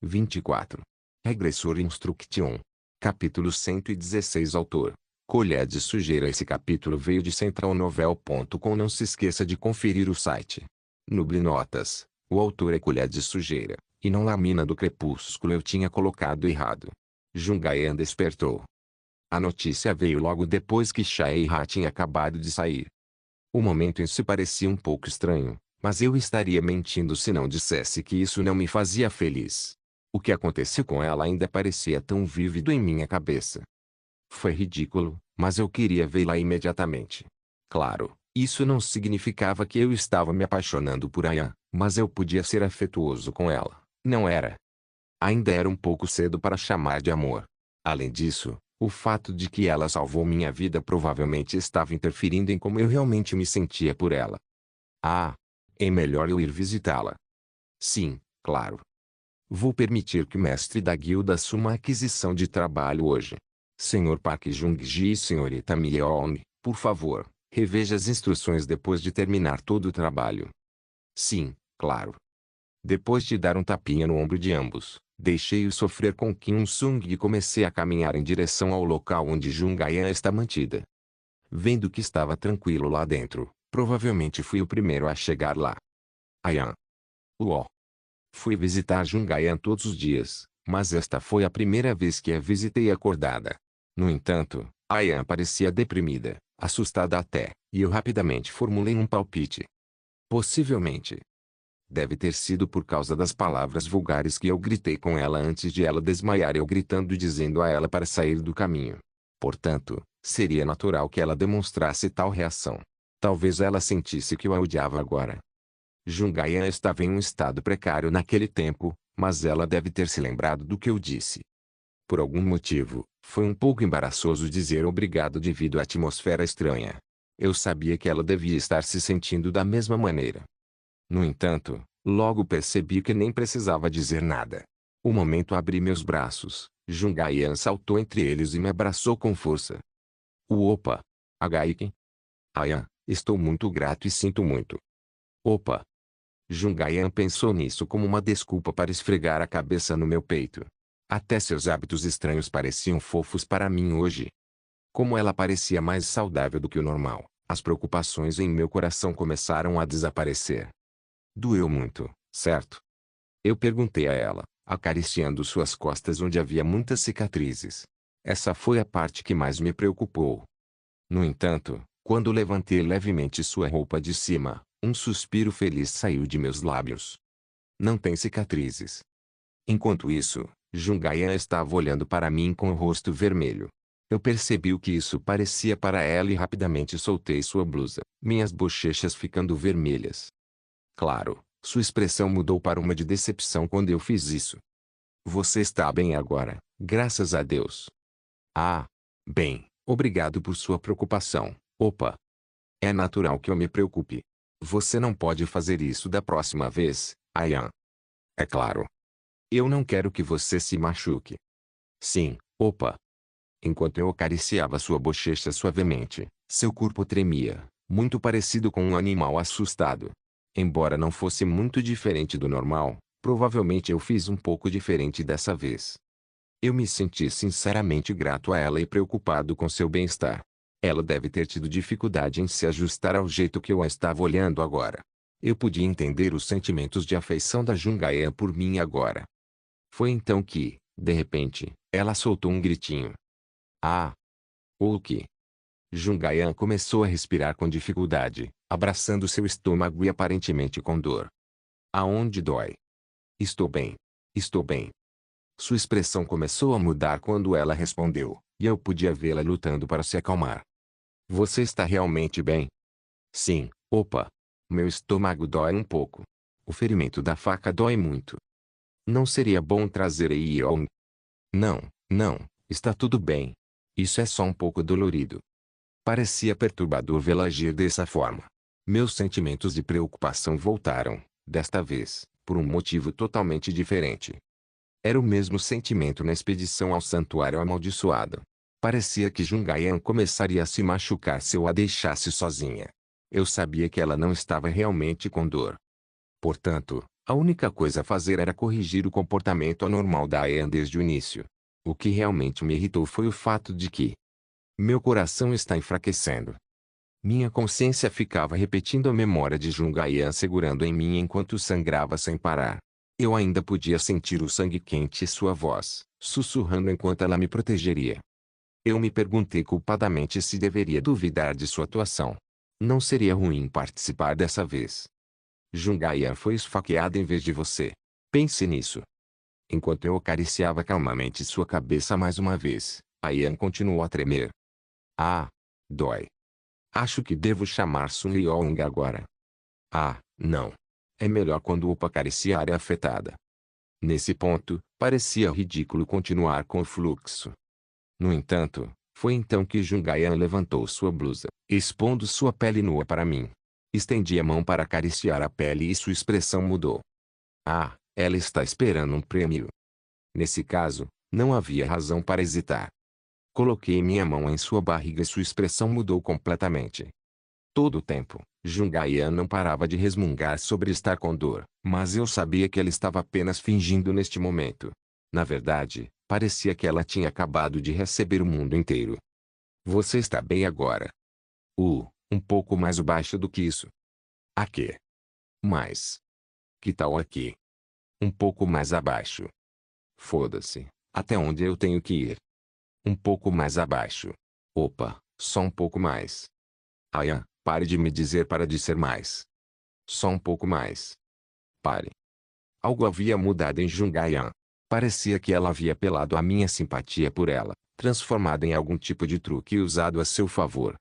24. Regressor Instruction. Capítulo 116. Autor: Colher de Sujeira. Esse capítulo veio de centralnovel.com. Não se esqueça de conferir o site. Nuble Notas. O autor é Colher de Sujeira, e não Lâmina do Crepúsculo. Eu tinha colocado errado. Jungayan despertou. A notícia veio logo depois que Shaeha tinha acabado de sair. O momento em si parecia um pouco estranho, mas eu estaria mentindo se não dissesse que isso não me fazia feliz. O que aconteceu com ela ainda parecia tão vívido em minha cabeça. Foi ridículo, mas eu queria vê-la imediatamente. Claro, isso não significava que eu estava me apaixonando por Ayan, mas eu podia ser afetuoso com ela, não era? Ainda era um pouco cedo para chamar de amor. Além disso, o fato de que ela salvou minha vida provavelmente estava interferindo em como eu realmente me sentia por ela. Ah, é melhor eu ir visitá-la. Sim, claro. Vou permitir que o mestre da guilda assuma a aquisição de trabalho hoje. Sr. Park Jung-ji e Srta Myeong, por favor, reveja as instruções depois de terminar todo o trabalho. Sim, claro. Depois de dar um tapinha no ombro de ambos, deixei-o sofrer com Kim Sung e comecei a caminhar em direção ao local onde Jungayan está mantida. Vendo que estava tranquilo lá dentro, provavelmente fui o primeiro a chegar lá. Ayan. Uó. Fui visitar Jungayan todos os dias, mas esta foi a primeira vez que a visitei acordada. No entanto, Ayan parecia deprimida, assustada até, e eu rapidamente formulei um palpite. Possivelmente. Deve ter sido por causa das palavras vulgares que eu gritei com ela antes de ela desmaiar, eu gritando e dizendo a ela para sair do caminho. Portanto, seria natural que ela demonstrasse tal reação. Talvez ela sentisse que eu a odiava agora. Jungayan estava em um estado precário naquele tempo, mas ela deve ter se lembrado do que eu disse. Por algum motivo, foi um pouco embaraçoso dizer obrigado devido à atmosfera estranha. Eu sabia que ela devia estar se sentindo da mesma maneira. No entanto, logo percebi que nem precisava dizer nada. O momento abri meus braços, Jungayan saltou entre eles e me abraçou com força. Opa! Agaiken? Ayan, estou muito grato e sinto muito. Opa! Jungayan pensou nisso como uma desculpa para esfregar a cabeça no meu peito. Até seus hábitos estranhos pareciam fofos para mim hoje. Como ela parecia mais saudável do que o normal, as preocupações em meu coração começaram a desaparecer. Doeu muito, certo? Eu perguntei a ela, acariciando suas costas onde havia muitas cicatrizes. Essa foi a parte que mais me preocupou. No entanto, quando levantei levemente sua roupa de cima, um suspiro feliz saiu de meus lábios. Não tem cicatrizes. Enquanto isso, Jungayan estava olhando para mim com o rosto vermelho. Eu percebi o que isso parecia para ela e rapidamente soltei sua blusa, minhas bochechas ficando vermelhas. Claro, sua expressão mudou para uma de decepção quando eu fiz isso. Você está bem agora, graças a Deus. Ah, bem, obrigado por sua preocupação. Opa. É natural que eu me preocupe. Você não pode fazer isso da próxima vez, Ayan. É claro. Eu não quero que você se machuque. Sim, opa. Enquanto eu acariciava sua bochecha suavemente, seu corpo tremia, muito parecido com um animal assustado. Embora não fosse muito diferente do normal, provavelmente eu fiz um pouco diferente dessa vez. Eu me senti sinceramente grato a ela e preocupado com seu bem-estar. Ela deve ter tido dificuldade em se ajustar ao jeito que eu a estava olhando agora. Eu podia entender os sentimentos de afeição da Jungayan por mim agora. Foi então que, de repente, ela soltou um gritinho. Ah! O que? Jungayan começou a respirar com dificuldade, abraçando seu estômago e aparentemente com dor. Aonde dói? Estou bem. Estou bem. Sua expressão começou a mudar quando ela respondeu, e eu podia vê-la lutando para se acalmar. Você está realmente bem? Sim, opa. Meu estômago dói um pouco. O ferimento da faca dói muito. Não seria bom trazer Yeong? Não, não, está tudo bem. Isso é só um pouco dolorido. Parecia perturbador vê-la agir dessa forma. Meus sentimentos de preocupação voltaram, desta vez, por um motivo totalmente diferente. Era o mesmo sentimento na expedição ao santuário amaldiçoado. Parecia que Jungayan começaria a se machucar se eu a deixasse sozinha. Eu sabia que ela não estava realmente com dor. Portanto, A única coisa a fazer era corrigir o comportamento anormal da Ayan desde o início. O que realmente me irritou foi o fato de que meu coração está enfraquecendo. Minha consciência ficava repetindo a memória de Jungayan segurando em mim enquanto sangrava sem parar. Eu ainda podia sentir o sangue quente e sua voz, sussurrando enquanto ela me protegeria. Eu me perguntei culpadamente se deveria duvidar de sua atuação. Não seria ruim participar dessa vez. Jungayan foi esfaqueada em vez de você. Pense nisso. Enquanto eu acariciava calmamente sua cabeça mais uma vez, Ayan continuou a tremer. Ah, dói. Acho que devo chamar Sun Yeong agora. Ah, não. É melhor quando o acaricia a área afetada. Nesse ponto, parecia ridículo continuar com o fluxo. No entanto, foi então que Jungayan levantou sua blusa, expondo sua pele nua para mim. Estendi a mão para acariciar a pele e sua expressão mudou. Ah, ela está esperando um prêmio. Nesse caso, não havia razão para hesitar. Coloquei minha mão em sua barriga e sua expressão mudou completamente. Todo o tempo, Jungayan não parava de resmungar sobre estar com dor, mas eu sabia que ela estava apenas fingindo neste momento. Na verdade, parecia que ela tinha acabado de receber o mundo inteiro. Você está bem agora? Um pouco mais baixo do que isso. Aqui. Mais. Que tal aqui? Um pouco mais abaixo. Foda-se. Até onde eu tenho que ir? Um pouco mais abaixo. Opa, só um pouco mais. Ayan, pare de me dizer para dizer mais. Só um pouco mais. Pare. Algo havia mudado em Jungayan. Parecia que ela havia apelado à minha simpatia por ela, transformada em algum tipo de truque usado a seu favor.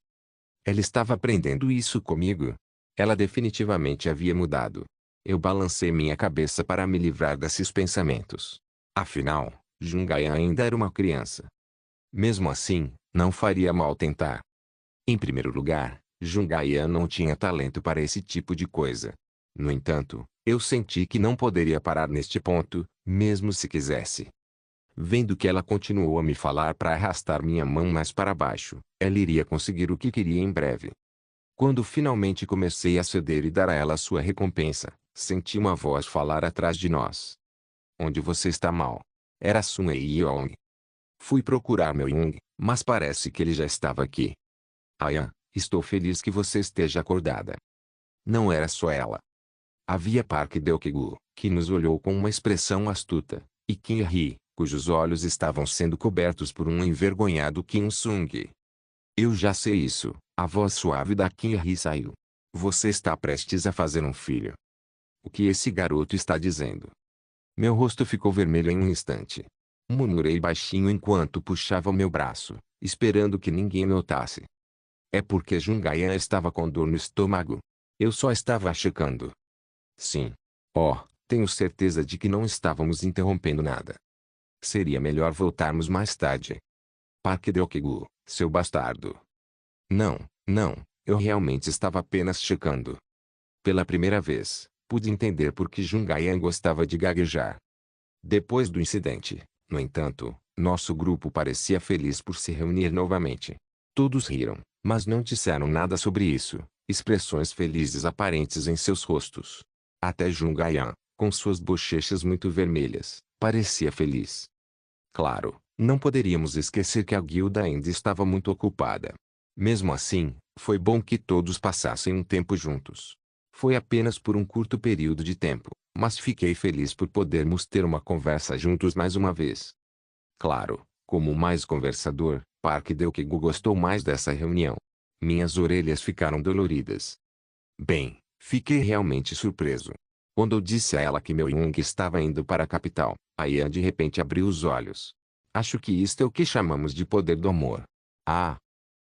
Ela estava aprendendo isso comigo. Ela definitivamente havia mudado. Eu balancei minha cabeça para me livrar desses pensamentos. Afinal, Jungayan ainda era uma criança. Mesmo assim, não faria mal tentar. Em primeiro lugar, Jungayan não tinha talento para esse tipo de coisa. No entanto, eu senti que não poderia parar neste ponto, mesmo se quisesse. Vendo que ela continuou a me falar para arrastar minha mão mais para baixo, ela iria conseguir o que queria em breve. Quando finalmente comecei a ceder e dar a ela sua recompensa, senti uma voz falar atrás de nós. Onde você está mal? Era Sun Yeong. Fui procurar meu Young, mas parece que ele já estava aqui. Ayan, estou feliz que você esteja acordada. Não era só ela. Havia Park Deok-gu, que nos olhou com uma expressão astuta, e Kim Hee, cujos olhos estavam sendo cobertos por um envergonhado Kim Sung. Eu já sei isso, a voz suave da Kim Hee saiu. Você está prestes a fazer um filho. O que esse garoto está dizendo? Meu rosto ficou vermelho em um instante. Murmurei baixinho enquanto puxava o meu braço, esperando que ninguém notasse. É porque Jungayan estava com dor no estômago. Eu só estava checando. Sim. Oh, tenho certeza de que não estávamos interrompendo nada. Seria melhor voltarmos mais tarde. Park Deok-gu, seu bastardo. Não, não, eu realmente estava apenas checando. Pela primeira vez, pude entender por que Jungayan gostava de gaguejar. Depois do incidente, no entanto, nosso grupo parecia feliz por se reunir novamente. Todos riram, mas não disseram nada sobre isso, expressões felizes aparentes em seus rostos. Até Jungayan, com suas bochechas muito vermelhas, parecia feliz. Claro, não poderíamos esquecer que a guilda ainda estava muito ocupada. Mesmo assim, foi bom que todos passassem um tempo juntos. Foi apenas por um curto período de tempo, mas fiquei feliz por podermos ter uma conversa juntos mais uma vez. Claro, como mais conversador, Park Deok-gu gostou mais dessa reunião. Minhas orelhas ficaram doloridas. Bem, fiquei realmente surpreso. Quando eu disse a ela que meu Young estava indo para a capital, Ayan de repente abriu os olhos. Acho que isto é o que chamamos de poder do amor. Ah!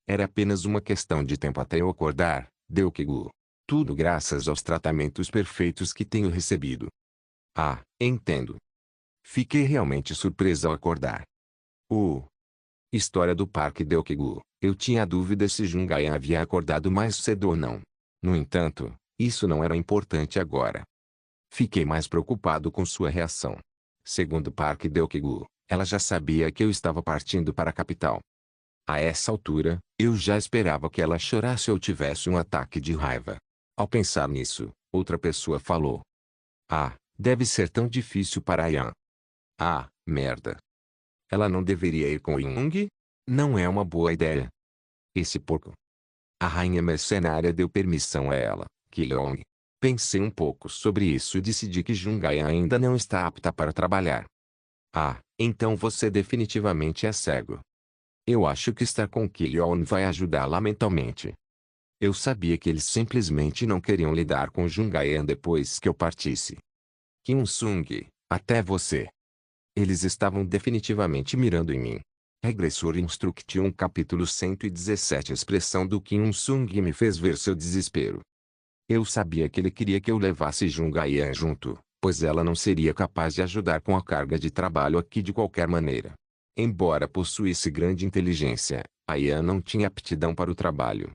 Era apenas uma questão de tempo até eu acordar, Deok-gu. Tudo graças aos tratamentos perfeitos que tenho recebido. Ah, entendo. Fiquei realmente surpresa ao acordar. História do Parque Deok-gu. Eu tinha dúvida se Jungayan havia acordado mais cedo ou não. No entanto, isso não era importante agora. Fiquei mais preocupado com sua reação. Segundo Park Deok-gu, ela já sabia que eu estava partindo para a capital. A essa altura, eu já esperava que ela chorasse ou tivesse um ataque de raiva. Ao pensar nisso, outra pessoa falou. Ah, Deve ser tão difícil para Yan. Ah, merda. Ela não deveria ir com Young? Não é uma boa ideia. Esse porco. A rainha mercenária deu permissão a ela, Ki-Young. Pensei um pouco sobre isso e decidi que Jungai ainda não está apta para trabalhar. Ah, então você definitivamente é cego. Eu acho que estar com Ki-Young vai ajudá-la mentalmente. Eu sabia que eles simplesmente não queriam lidar com Jungai depois que eu partisse. Kyung-sung, até você. Eles estavam definitivamente mirando em mim. Regressor Instruction capítulo 117. A expressão do Kyung-sung me fez ver seu desespero. Eu sabia que ele queria que eu levasse Jungai junto, pois ela não seria capaz de ajudar com a carga de trabalho aqui de qualquer maneira. Embora possuísse grande inteligência, a Yan não tinha aptidão para o trabalho.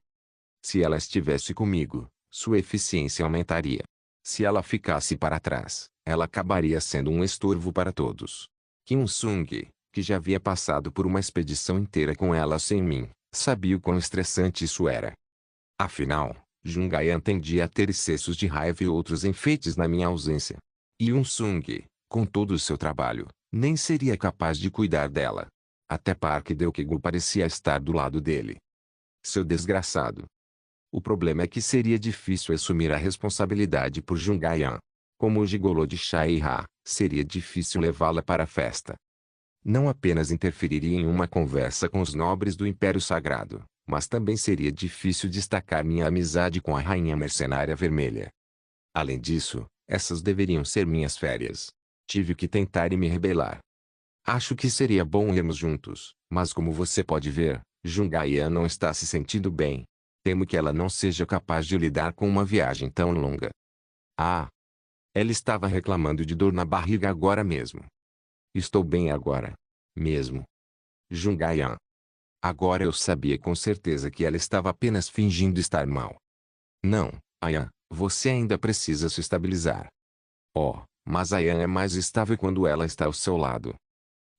Se ela estivesse comigo, sua eficiência aumentaria. Se ela ficasse para trás, ela acabaria sendo um estorvo para todos. Kyung-sung, que já havia passado por uma expedição inteira com ela sem mim, sabia o quão estressante isso era. Afinal, Jungai tendia a ter excessos de raiva e outros enfeites na minha ausência. E Kyung-sung, com todo o seu trabalho, nem seria capaz de cuidar dela. Até Park Deok-gu parecia estar do lado dele. Seu desgraçado. O problema é que seria difícil assumir a responsabilidade por Jungai. Como o gigolô de Shai-ha, seria difícil levá-la para a festa. Não apenas interferiria em uma conversa com os nobres do Império Sagrado, mas também seria difícil destacar minha amizade com a Rainha Mercenária Vermelha. Além disso, essas deveriam ser minhas férias. Tive que tentar e me rebelar. Acho que seria bom irmos juntos, mas como você pode ver, Jungai não está se sentindo bem. Temo que ela não seja capaz de lidar com uma viagem tão longa. Ah! Ela estava reclamando de dor na barriga agora mesmo. Estou bem agora. Mesmo. Jungai. Agora eu sabia com certeza que ela estava apenas fingindo estar mal. Não, Ayan, você ainda precisa se estabilizar. Oh, mas Ayan é mais estável quando ela está ao seu lado.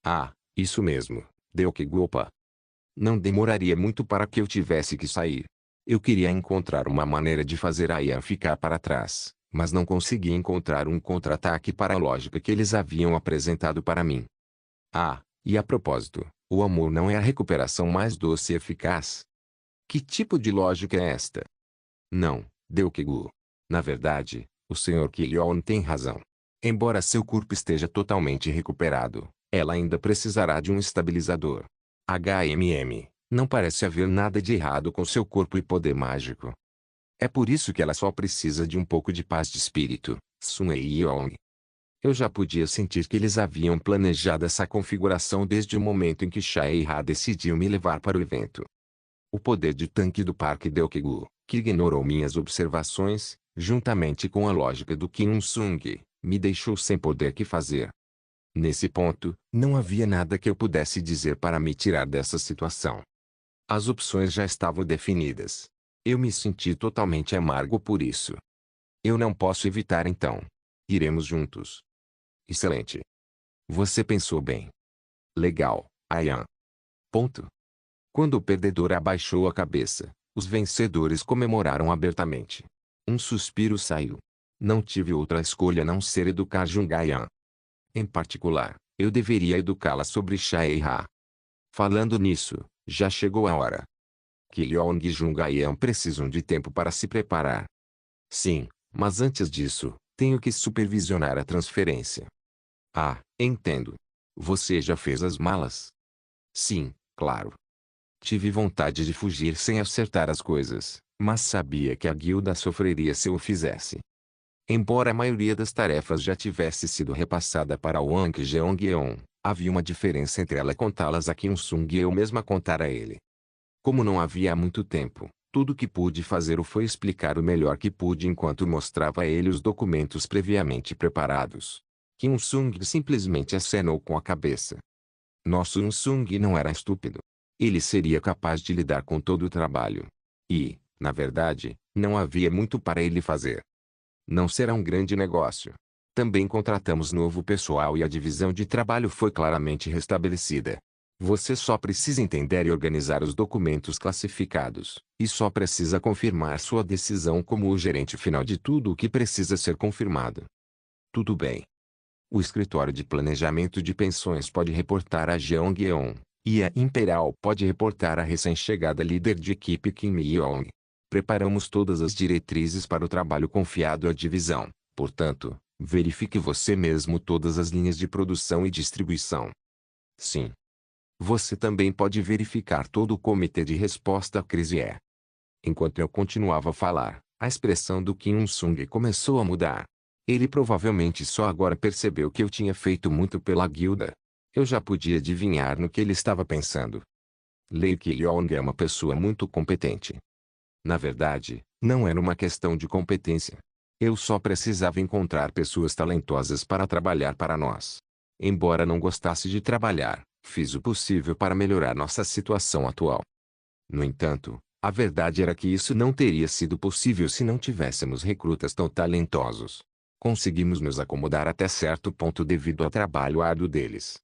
Ah, isso mesmo, Deok-gu. Não demoraria muito para que eu tivesse que sair. Eu queria encontrar uma maneira de fazer Ayan ficar para trás, mas não consegui encontrar um contra-ataque para a lógica que eles haviam apresentado para mim. Ah, e a propósito, o amor não é a recuperação mais doce e eficaz? Que tipo de lógica é esta? Não, Deok-gu. Na verdade, o Sr. Ki-yeon tem razão. Embora seu corpo esteja totalmente recuperado, ela ainda precisará de um estabilizador. Não parece haver nada de errado com seu corpo e poder mágico. É por isso que ela só precisa de um pouco de paz de espírito, Sun-hye-yeong. Eu já podia sentir que eles haviam planejado essa configuração desde o momento em que Shai-ha decidiu me levar para o evento. O poder de tanque do Parque Deok-gu, que ignorou minhas observações, juntamente com a lógica do Kyung-sung, me deixou sem poder que fazer. Nesse ponto, não havia nada que eu pudesse dizer para me tirar dessa situação. As opções já estavam definidas. Eu me senti totalmente amargo por isso. Eu não posso evitar então. Iremos juntos. Excelente. Você pensou bem. Legal, Ayan. Ponto. Quando o perdedor abaixou a cabeça, os vencedores comemoraram abertamente. Um suspiro saiu. Não tive outra escolha a não ser educar Jungai. Em particular, eu deveria educá-la sobre Shai-ha. Falando nisso, já chegou a hora. Ki-yeon e Jungai precisam de tempo para se preparar. Sim, mas antes disso, tenho que supervisionar a transferência. Ah, entendo. Você já fez as malas? Sim, claro. Tive vontade de fugir sem acertar as coisas, mas sabia que a guilda sofreria se eu o fizesse. Embora a maioria das tarefas já tivesse sido repassada para Wang Jeongyeon, havia uma diferença entre ela contá-las a Kyung-sung e eu mesma contar a ele. Como não havia muito tempo, tudo que pude fazer foi explicar o melhor que pude enquanto mostrava a ele os documentos previamente preparados. Kyung-sung simplesmente acenou com a cabeça. Nosso Kyung-sung não era estúpido. Ele seria capaz de lidar com todo o trabalho. E, na verdade, não havia muito para ele fazer. Não será um grande negócio. Também contratamos novo pessoal e a divisão de trabalho foi claramente restabelecida. Você só precisa entender e organizar os documentos classificados, e só precisa confirmar sua decisão como o gerente final de tudo o que precisa ser confirmado. Tudo bem. O escritório de planejamento de pensões pode reportar a Jeong-yeon, e a Imperial pode reportar a recém-chegada líder de equipe Kim Mi-young. Preparamos todas as diretrizes para o trabalho confiado à divisão, portanto, verifique você mesmo todas as linhas de produção e distribuição. Sim. Você também pode verificar todo o comitê de resposta à crise. Enquanto eu continuava a falar, a expressão do Kim Il-sung começou a mudar. Ele provavelmente só agora percebeu que eu tinha feito muito pela guilda. Eu já podia adivinhar no que ele estava pensando. Lee Ki-yong é uma pessoa muito competente. Na verdade, não era uma questão de competência. Eu só precisava encontrar pessoas talentosas para trabalhar para nós. Embora não gostasse de trabalhar, fiz o possível para melhorar nossa situação atual. No entanto, a verdade era que isso não teria sido possível se não tivéssemos recrutas tão talentosos. Conseguimos nos acomodar até certo ponto devido ao trabalho árduo deles.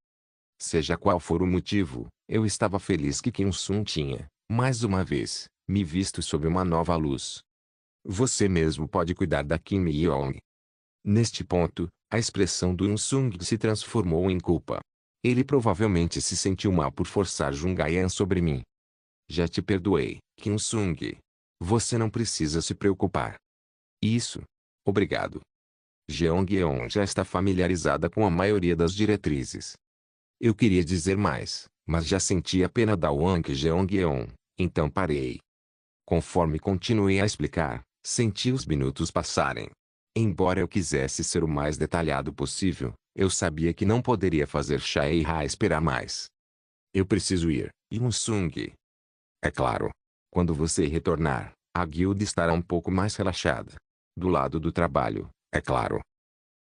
Seja qual for o motivo, eu estava feliz que Kim Il-sung tinha, mais uma vez, me visto sob uma nova luz. Você mesmo pode cuidar da Kim Mi-young. Neste ponto, a expressão do Il-sung se transformou em culpa. Ele provavelmente se sentiu mal por forçar Jung-ayan sobre mim. Já te perdoei, Kim Il-sung. Você não precisa se preocupar. Isso. Obrigado. Jeong-yeon já está familiarizada com a maioria das diretrizes. Eu queria dizer mais, mas já senti a pena da Wang Jeong-yeon, então parei. Conforme continuei a explicar, senti os minutos passarem. Embora eu quisesse ser o mais detalhado possível, eu sabia que não poderia fazer Chae-ha esperar mais. Eu preciso ir, Il-sung. É claro. Quando você retornar, a guilda estará um pouco mais relaxada. Do lado do trabalho, é claro.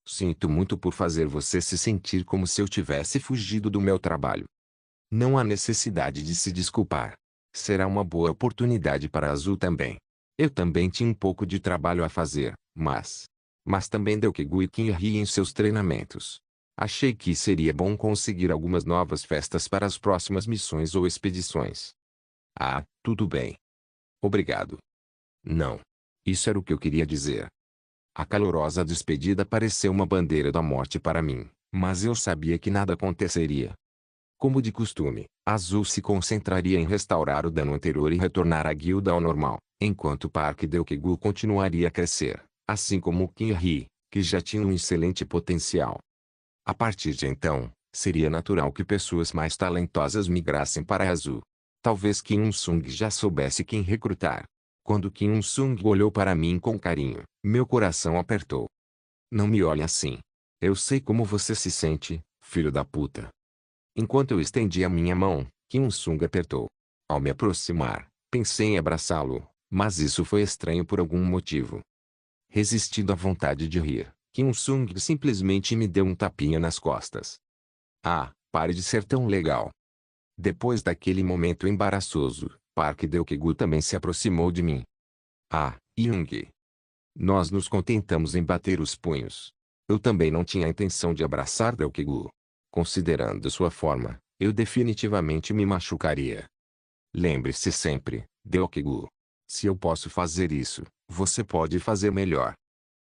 Sinto muito por fazer você se sentir como se eu tivesse fugido do meu trabalho. Não há necessidade de se desculpar. Será uma boa oportunidade para a Azul também. Eu também tinha um pouco de trabalho a fazer, mas também deu que Gui Kim ri em seus treinamentos. Achei que seria bom conseguir algumas novas festas para as próximas missões ou expedições. Ah, tudo bem. Obrigado. Não. Isso era o que eu queria dizer. A calorosa despedida pareceu uma bandeira da morte para mim, mas eu sabia que nada aconteceria. Como de costume, Azul se concentraria em restaurar o dano anterior e retornar a guilda ao normal, enquanto Park Deokegu continuaria a crescer, assim como Kim Hee, que já tinha um excelente potencial. A partir de então, seria natural que pessoas mais talentosas migrassem para Azul. Talvez Kim Il-sung já soubesse quem recrutar. Quando Kim Il-sung olhou para mim com carinho, meu coração apertou. Não me olhe assim. Eu sei como você se sente, filho da puta. Enquanto eu estendi a minha mão, Kim Il-sung apertou. Ao me aproximar, pensei em abraçá-lo, mas isso foi estranho por algum motivo. Resistindo à vontade de rir, Kim Il-sung simplesmente me deu um tapinha nas costas. Ah, pare de ser tão legal. Depois daquele momento embaraçoso, Park Deokegu também se aproximou de mim. Ah, Young. Nós nos contentamos em bater os punhos. Eu também não tinha a intenção de abraçar Deokegu. Considerando sua forma, eu definitivamente me machucaria. Lembre-se sempre, Deokegu. Se eu posso fazer isso, você pode fazer melhor.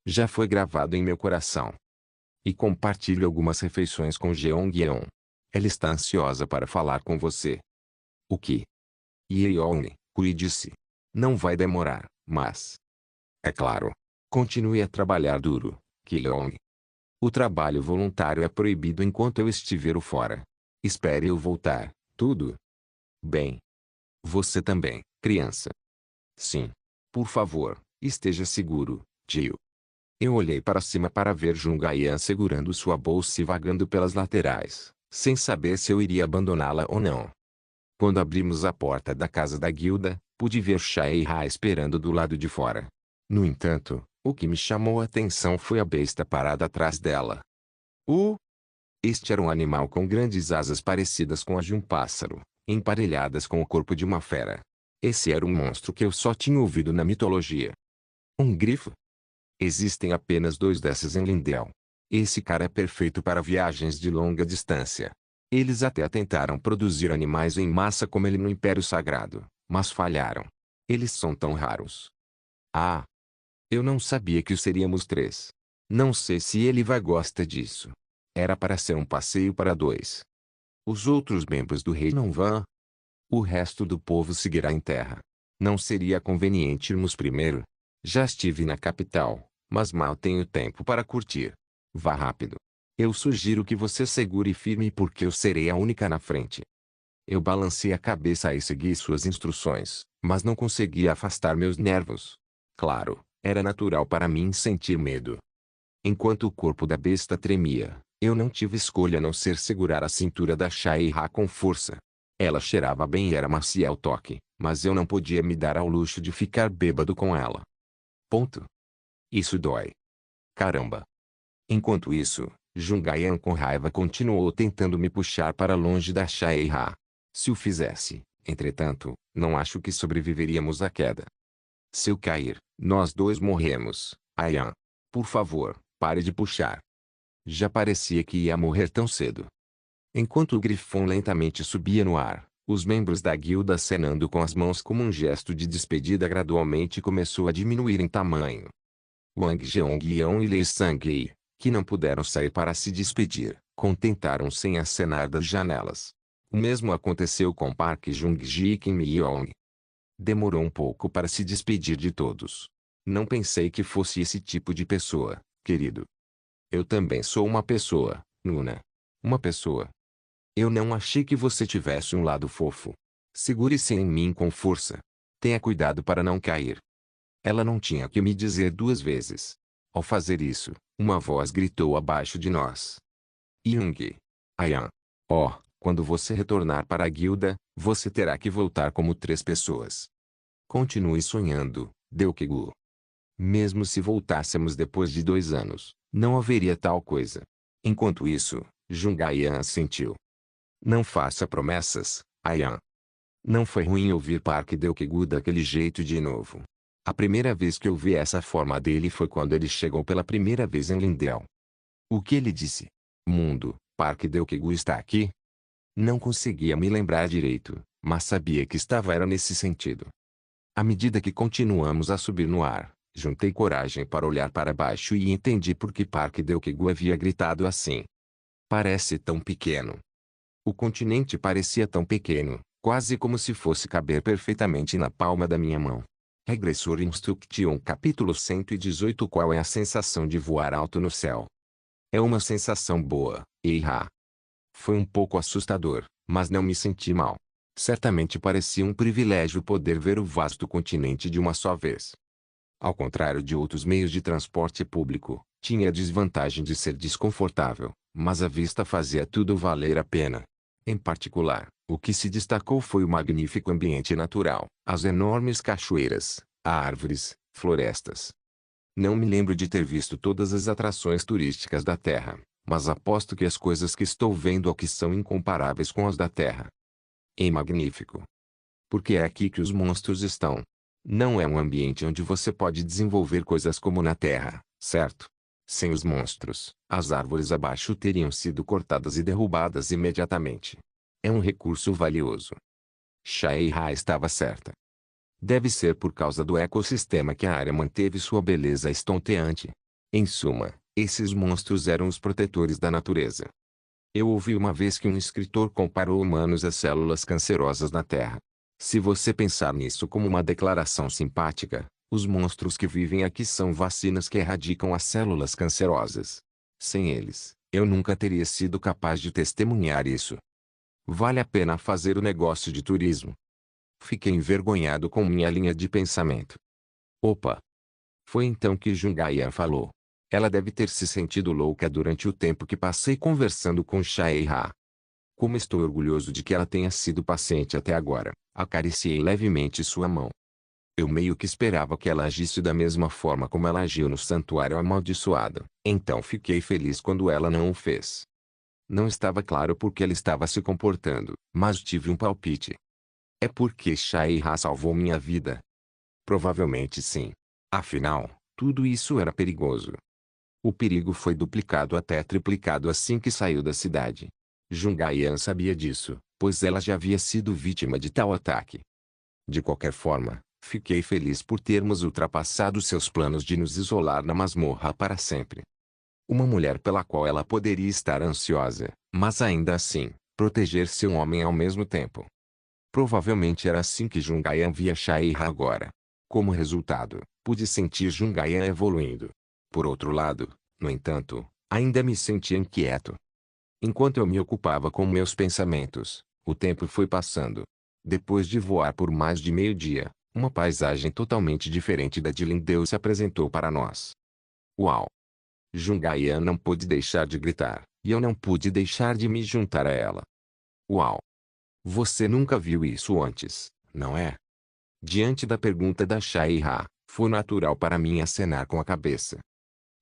Já foi gravado em meu coração. E compartilhe algumas refeições com Jeong-yeon. Ela está ansiosa para falar com você. O que? Yeon-kui disse. Não vai demorar, mas... É claro. Continue a trabalhar duro, Ki-young. O trabalho voluntário é proibido enquanto eu estiver fora. Espere eu voltar, tudo bem. Você também, criança. Sim. Por favor, esteja seguro, tio. Eu olhei para cima para ver Jung-ayan segurando sua bolsa e vagando pelas laterais, sem saber se eu iria abandoná-la ou não. Quando abrimos a porta da casa da guilda, pude ver Chae-ha esperando do lado de fora. No entanto, o que me chamou a atenção foi a besta parada atrás dela. Este era um animal com grandes asas parecidas com as de um pássaro, emparelhadas com o corpo de uma fera. Esse era um monstro que eu só tinha ouvido na mitologia. Um grifo? Existem apenas 2 desses em Lindell. Esse cara é perfeito para viagens de longa distância. Eles até tentaram produzir animais em massa como ele no Império Sagrado, mas falharam. Eles são tão raros. Ah! Eu não sabia que seríamos 3. Não sei se ele vai gostar disso. Era para ser um passeio para dois. Os outros membros do rei não vão. O resto do povo seguirá em terra. Não seria conveniente irmos primeiro? Já estive na capital, mas mal tenho tempo para curtir. Vá rápido. Eu sugiro que você segure firme porque eu serei a única na frente. Eu balancei a cabeça e segui suas instruções, mas não conseguia afastar meus nervos. Claro, era natural para mim sentir medo. Enquanto o corpo da besta tremia, eu não tive escolha a não ser segurar a cintura da Shaira com força. Ela cheirava bem e era macia ao toque, mas eu não podia me dar ao luxo de ficar bêbado com ela. Ponto. Isso dói. Caramba. Enquanto isso, Jungayan com raiva continuou tentando me puxar para longe da Shaira. Se o fizesse, entretanto, não acho que sobreviveríamos à queda. Se eu cair, nós dois morremos. Ayan. Por favor, pare de puxar. Já parecia que ia morrer tão cedo. Enquanto o grifão lentamente subia no ar, os membros da guilda acenando com as mãos como um gesto de despedida gradualmente começou a diminuir em tamanho. Wang Zhongyan e Lei Sangyi, que não puderam sair para se despedir, contentaram-se em acenar das janelas. O mesmo aconteceu com Park Jung-ji e Kim Mi-yong. Demorou um pouco para se despedir de todos. Não pensei que fosse esse tipo de pessoa, querido. Eu também sou uma pessoa, Nuna. Uma pessoa. Eu não achei que você tivesse um lado fofo. Segure-se em mim com força. Tenha cuidado para não cair. Ela não tinha que me dizer duas vezes. Ao fazer isso, uma voz gritou abaixo de nós. Young. Ayan. Oh, quando você retornar para a guilda, você terá que voltar como 3 pessoas. Continue sonhando, Deokegu. Mesmo se voltássemos depois de 2 anos, não haveria tal coisa. Enquanto isso, Jungayan assentiu. Não faça promessas, Ayan. Não foi ruim ouvir Park Deokegu daquele jeito de novo. A primeira vez que eu vi essa forma dele foi quando ele chegou pela primeira vez em Lindell. O que ele disse? Mundo, Park Deokegu está aqui? Não conseguia me lembrar direito, mas sabia que era nesse sentido. À medida que continuamos a subir no ar, juntei coragem para olhar para baixo e entendi por que Park Deokegu havia gritado assim. Parece tão pequeno. O continente parecia tão pequeno, quase como se fosse caber perfeitamente na palma da minha mão. Regressor Instruction Capítulo 118 Qual é a sensação de voar alto no céu? É uma sensação boa, Eira. Foi um pouco assustador, mas não me senti mal. Certamente parecia um privilégio poder ver o vasto continente de uma só vez. Ao contrário de outros meios de transporte público, tinha a desvantagem de ser desconfortável, mas a vista fazia tudo valer a pena. Em particular, o que se destacou foi o magnífico ambiente natural, as enormes cachoeiras, árvores, florestas. Não me lembro de ter visto todas as atrações turísticas da Terra, mas aposto que as coisas que estou vendo aqui são incomparáveis com as da Terra. É magnífico. Porque é aqui que os monstros estão. Não é um ambiente onde você pode desenvolver coisas como na Terra, certo? Sem os monstros, as árvores abaixo teriam sido cortadas e derrubadas imediatamente. É um recurso valioso. Shaira estava certa. Deve ser por causa do ecossistema que a área manteve sua beleza estonteante. Em suma, esses monstros eram os protetores da natureza. Eu ouvi uma vez que um escritor comparou humanos a células cancerosas na Terra. Se você pensar nisso como uma declaração simpática, os monstros que vivem aqui são vacinas que erradicam as células cancerosas. Sem eles, eu nunca teria sido capaz de testemunhar isso. Vale a pena fazer o negócio de turismo. Fiquei envergonhado com minha linha de pensamento. Opa! Foi então que Jungayan falou. Ela deve ter se sentido louca durante o tempo que passei conversando com Shaira. Como estou orgulhoso de que ela tenha sido paciente até agora, acariciei levemente sua mão. Eu meio que esperava que ela agisse da mesma forma como ela agiu no santuário amaldiçoado, então fiquei feliz quando ela não o fez. Não estava claro por que ela estava se comportando, mas tive um palpite. É porque Shaira salvou minha vida? Provavelmente sim. Afinal, tudo isso era perigoso. O perigo foi duplicado até triplicado assim que saiu da cidade. Jungayan sabia disso, pois ela já havia sido vítima de tal ataque. De qualquer forma, fiquei feliz por termos ultrapassado seus planos de nos isolar na masmorra para sempre. Uma mulher pela qual ela poderia estar ansiosa, mas ainda assim, proteger seu homem ao mesmo tempo. Provavelmente era assim que Jungayan via Shaira agora. Como resultado, pude sentir Jungayan evoluindo. Por outro lado, no entanto, ainda me sentia inquieto. Enquanto eu me ocupava com meus pensamentos, o tempo foi passando. Depois de voar por mais de meio-dia, uma paisagem totalmente diferente da de Lindeu se apresentou para nós. Uau! Jungayan não pôde deixar de gritar, e eu não pude deixar de me juntar a ela. Uau! Você nunca viu isso antes, não é? Diante da pergunta da Shaira, foi natural para mim acenar com a cabeça.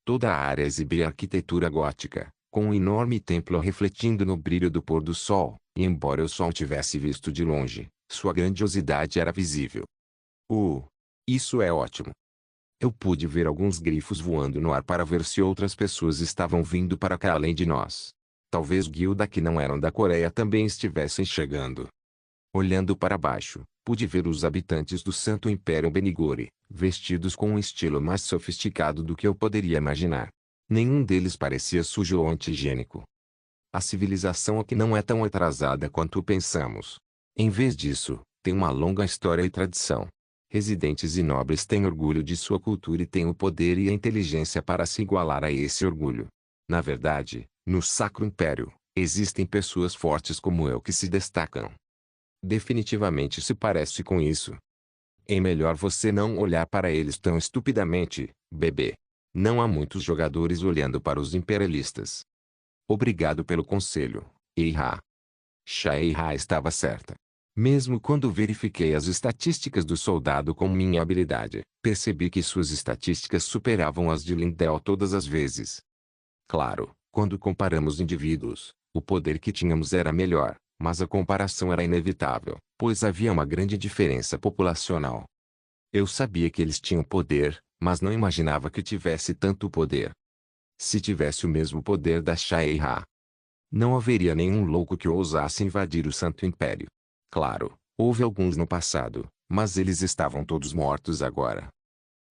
Toda a área exibia arquitetura gótica, com um enorme templo refletindo no brilho do pôr do sol, e embora eu só o tivesse visto de longe, sua grandiosidade era visível. Isso é ótimo. Eu pude ver alguns grifos voando no ar para ver se outras pessoas estavam vindo para cá além de nós. Talvez guilda que não eram da Coreia também estivessem chegando. Olhando para baixo, pude ver os habitantes do Santo Império Benigori, vestidos com um estilo mais sofisticado do que eu poderia imaginar. Nenhum deles parecia sujo ou anti-higiênico. A civilização aqui não é tão atrasada quanto pensamos. Em vez disso, tem uma longa história e tradição. Residentes e nobres têm orgulho de sua cultura e têm o poder e a inteligência para se igualar a esse orgulho. Na verdade, no Sacro Império, existem pessoas fortes como eu que se destacam. Definitivamente se parece com isso. É melhor você não olhar para eles tão estupidamente, bebê. Não há muitos jogadores olhando para os imperialistas. Obrigado pelo conselho, Eira. Shaira estava certa. Mesmo quando verifiquei as estatísticas do soldado com minha habilidade, percebi que suas estatísticas superavam as de Lindell todas as vezes. Claro, quando comparamos indivíduos, o poder que tínhamos era melhor, mas a comparação era inevitável, pois havia uma grande diferença populacional. Eu sabia que eles tinham poder, mas não imaginava que tivesse tanto poder. Se tivesse o mesmo poder da Shaira, não haveria nenhum louco que ousasse invadir o Santo Império. Claro, houve alguns no passado, mas eles estavam todos mortos agora.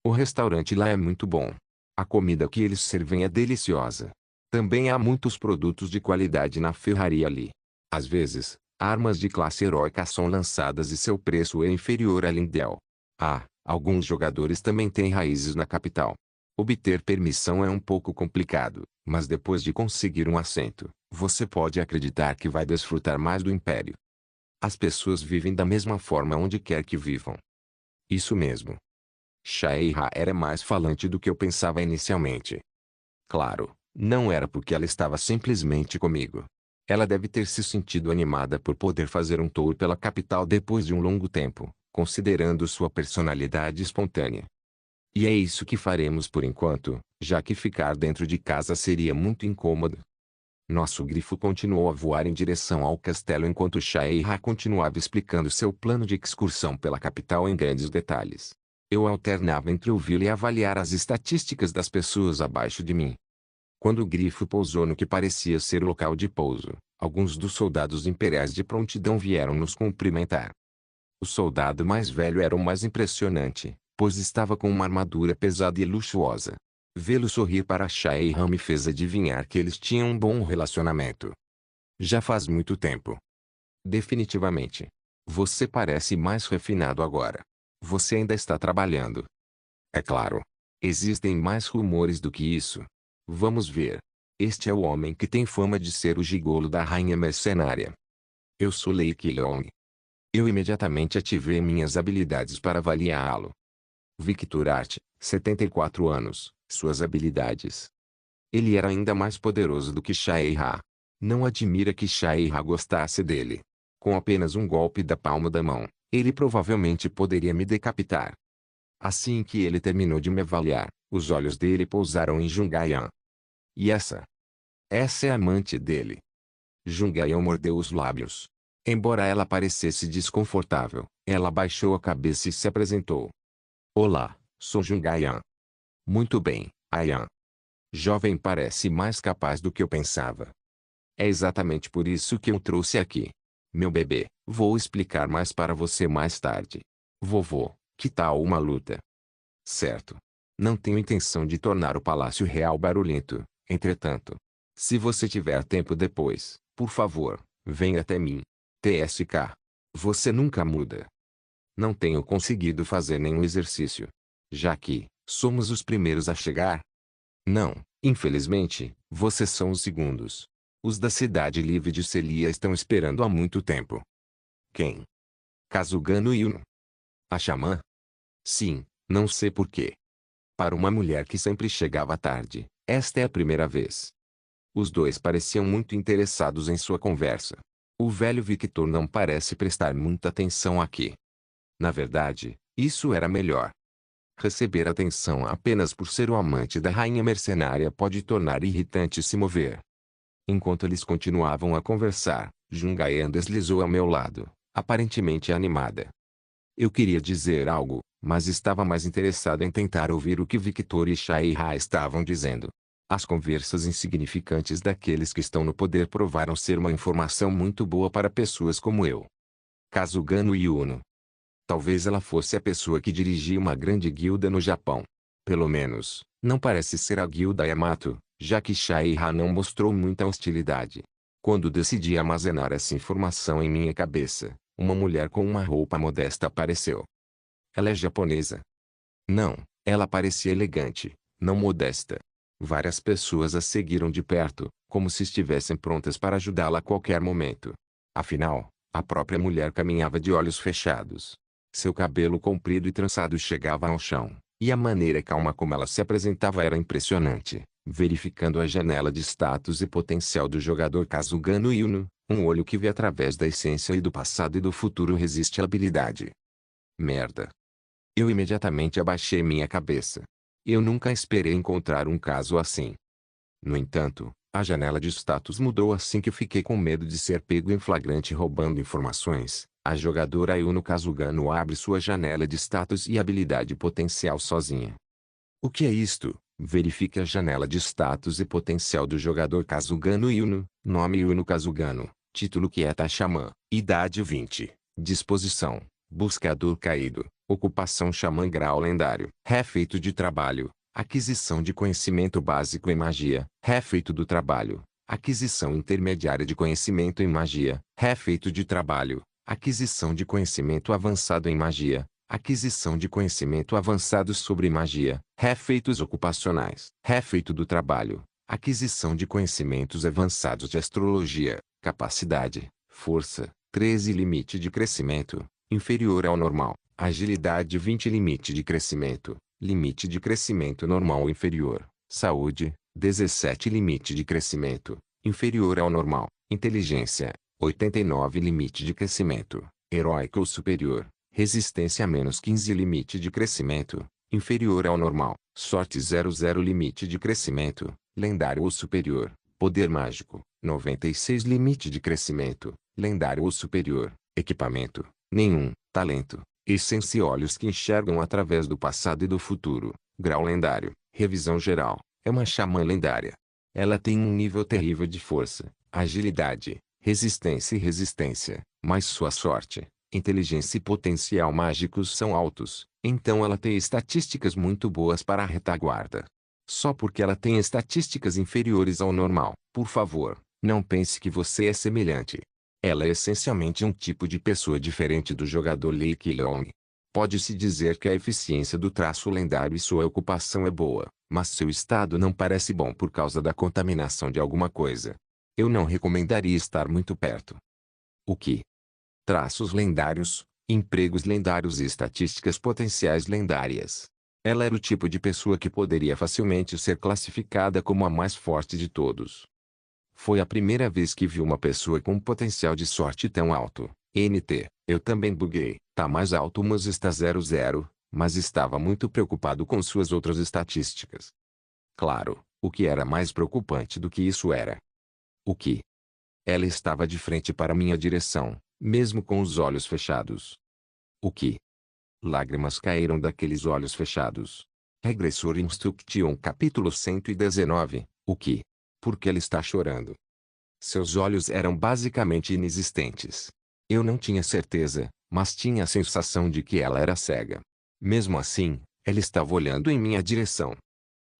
O restaurante lá é muito bom. A comida que eles servem é deliciosa. Também há muitos produtos de qualidade na ferraria ali. Às vezes, armas de classe heróica são lançadas e seu preço é inferior a Lindell. Alguns jogadores também têm raízes na capital. Obter permissão é um pouco complicado, mas depois de conseguir um assento, você pode acreditar que vai desfrutar mais do Império. As pessoas vivem da mesma forma onde quer que vivam. Isso mesmo. Shaira era mais falante do que eu pensava inicialmente. Claro, não era porque ela estava simplesmente comigo. Ela deve ter se sentido animada por poder fazer um tour pela capital depois de um longo tempo, considerando sua personalidade espontânea. E é isso que faremos por enquanto, já que ficar dentro de casa seria muito incômodo. Nosso grifo continuou a voar em direção ao castelo enquanto Shaira continuava explicando seu plano de excursão pela capital em grandes detalhes. Eu alternava entre ouvi-la e avaliar as estatísticas das pessoas abaixo de mim. Quando o grifo pousou no que parecia ser o local de pouso, alguns dos soldados imperiais de prontidão vieram nos cumprimentar. O soldado mais velho era o mais impressionante, pois estava com uma armadura pesada e luxuosa. Vê-lo sorrir para Shaira me fez adivinhar que eles tinham um bom relacionamento. Já faz muito tempo. Definitivamente. Você parece mais refinado agora. Você ainda está trabalhando. É claro. Existem mais rumores do que isso. Vamos ver. Este é o homem que tem fama de ser o gigolo da rainha mercenária. Eu sou Lei Keelong. Eu imediatamente ativei minhas habilidades para avaliá-lo. Victor Art, 74 anos, suas habilidades. Ele era ainda mais poderoso do que Shaira. Não admira que Shaira gostasse dele. Com apenas um golpe da palma da mão, ele provavelmente poderia me decapitar. Assim que ele terminou de me avaliar, os olhos dele pousaram em Jungayan. E essa é a amante dele. Jungayan mordeu os lábios. Embora ela parecesse desconfortável, ela baixou a cabeça e se apresentou. Olá, sou Jungayan. Muito bem, Ayan. Jovem parece mais capaz do que eu pensava. É exatamente por isso que eu trouxe aqui. Meu bebê, vou explicar mais para você mais tarde. Vovô, que tal uma luta? Certo. Não tenho intenção de tornar o Palácio Real barulhento, Entretanto, se você tiver tempo depois, por favor, venha até mim. TSK. Você nunca muda. Não tenho conseguido fazer nenhum exercício. Já que somos os primeiros a chegar. Não, infelizmente, vocês são os segundos. Os da Cidade Livre de Celia estão esperando há muito tempo. Quem? Kazugano Yuno. A xamã? Sim, não sei por quê. Para uma mulher que sempre chegava tarde, esta é a primeira vez. Os dois pareciam muito interessados em sua conversa. O velho Victor não parece prestar muita atenção aqui. Na verdade, isso era melhor. Receber atenção apenas por ser o amante da rainha mercenária pode tornar irritante se mover. Enquanto eles continuavam a conversar, Jungayan deslizou ao meu lado, aparentemente animada. Eu queria dizer algo, mas estava mais interessado em tentar ouvir o que Victor e Shaiha estavam dizendo. As conversas insignificantes daqueles que estão no poder provaram ser uma informação muito boa para pessoas como eu. Kazugano Yuno. Talvez ela fosse a pessoa que dirigia uma grande guilda no Japão. Pelo menos, não parece ser a guilda Yamato, já que Shaiha não mostrou muita hostilidade. Quando decidi armazenar essa informação em minha cabeça, uma mulher com uma roupa modesta apareceu. Ela é japonesa? Não, ela parecia elegante, não modesta. Várias pessoas a seguiram de perto, como se estivessem prontas para ajudá-la a qualquer momento. Afinal, a própria mulher caminhava de olhos fechados. Seu cabelo comprido e trançado chegava ao chão, e a maneira calma como ela se apresentava era impressionante. Verificando a janela de status e potencial do jogador Kazugano Yuno, um olho que vê através da essência e do passado e do futuro resiste à habilidade. Merda. Eu imediatamente abaixei minha cabeça. Eu nunca esperei encontrar um caso assim. No entanto, a janela de status mudou assim que fiquei com medo de ser pego em flagrante roubando informações. A jogadora Yuno Kazugano abre sua janela de status e habilidade potencial sozinha. O que é isto? Verifique a janela de status e potencial do jogador Kazugano Yuno. Nome Yuno Kazugano. Título Quieta Xamã. Idade 20. Disposição. Buscador caído. Ocupação Xamã Grau Lendário. Refeito de trabalho. Aquisição de conhecimento básico em magia. Refeito do trabalho. Aquisição intermediária de conhecimento em magia. Refeito de trabalho. Aquisição de conhecimento avançado em magia. Aquisição de conhecimento avançado sobre magia. Refeitos ocupacionais. Refeito do trabalho. Aquisição de conhecimentos avançados de astrologia. Capacidade. Força. 13 limite de crescimento. Inferior ao normal. Agilidade 20 limite de crescimento. Limite de crescimento normal inferior. Saúde. 17 limite de crescimento. Inferior ao normal. Inteligência. 89 limite de crescimento. Heróico ou superior. Resistência menos 15 limite de crescimento. Inferior ao normal. Sorte 00 limite de crescimento. Lendário ou superior. Poder mágico. 96 limite de crescimento. Lendário ou superior. Equipamento. Nenhum. Talento. Essência olhos que enxergam através do passado e do futuro. Grau lendário. Revisão geral. É uma xamã lendária. Ela tem um nível terrível de força, agilidade, resistência, mas sua sorte, inteligência e potencial mágicos são altos, então ela tem estatísticas muito boas para a retaguarda. Só porque ela tem estatísticas inferiores ao normal, por favor, não pense que você é semelhante. Ela é essencialmente um tipo de pessoa diferente do jogador Lei Qilong. Pode-se dizer que a eficiência do traço lendário e sua ocupação é boa, mas seu estado não parece bom por causa da contaminação de alguma coisa. Eu não recomendaria estar muito perto. O que? Traços lendários, empregos lendários e estatísticas potenciais lendárias. Ela era o tipo de pessoa que poderia facilmente ser classificada como a mais forte de todos. Foi a primeira vez que vi uma pessoa com um potencial de sorte tão alto. NT, eu também buguei. Tá mais alto mas está 00, mas estava muito preocupado com suas outras estatísticas. Claro, o que era mais preocupante do que isso era o que? Ela estava de frente para minha direção, mesmo com os olhos fechados. O que? Lágrimas caíram daqueles olhos fechados. Regressor Instruction capítulo 119, o que? Por que ela está chorando? Seus olhos eram basicamente inexistentes. Eu não tinha certeza, mas tinha a sensação de que ela era cega. Mesmo assim, ela estava olhando em minha direção.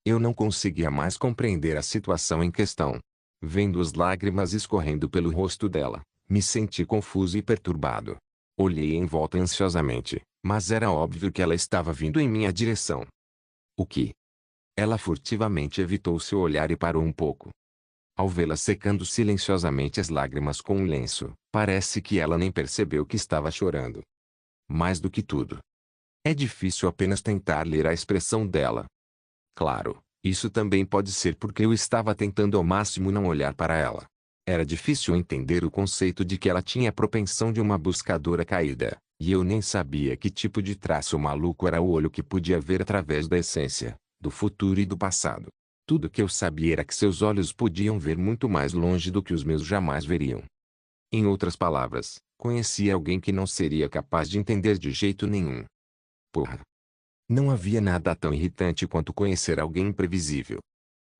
Eu não conseguia mais compreender a situação em questão. Vendo as lágrimas escorrendo pelo rosto dela, me senti confuso e perturbado. Olhei em volta ansiosamente, mas era óbvio que ela estava vindo em minha direção. O que? Ela furtivamente evitou seu olhar e parou um pouco. Ao vê-la secando silenciosamente as lágrimas com um lenço, parece que ela nem percebeu que estava chorando. Mais do que tudo, é difícil apenas tentar ler a expressão dela. Claro, isso também pode ser porque eu estava tentando ao máximo não olhar para ela. Era difícil entender o conceito de que ela tinha a propensão de uma buscadora caída, e eu nem sabia que tipo de traço maluco era o olho que podia ver através da essência, do futuro e do passado. Tudo que eu sabia era que seus olhos podiam ver muito mais longe do que os meus jamais veriam. Em outras palavras, conhecia alguém que não seria capaz de entender de jeito nenhum. Porra! Não havia nada tão irritante quanto conhecer alguém imprevisível.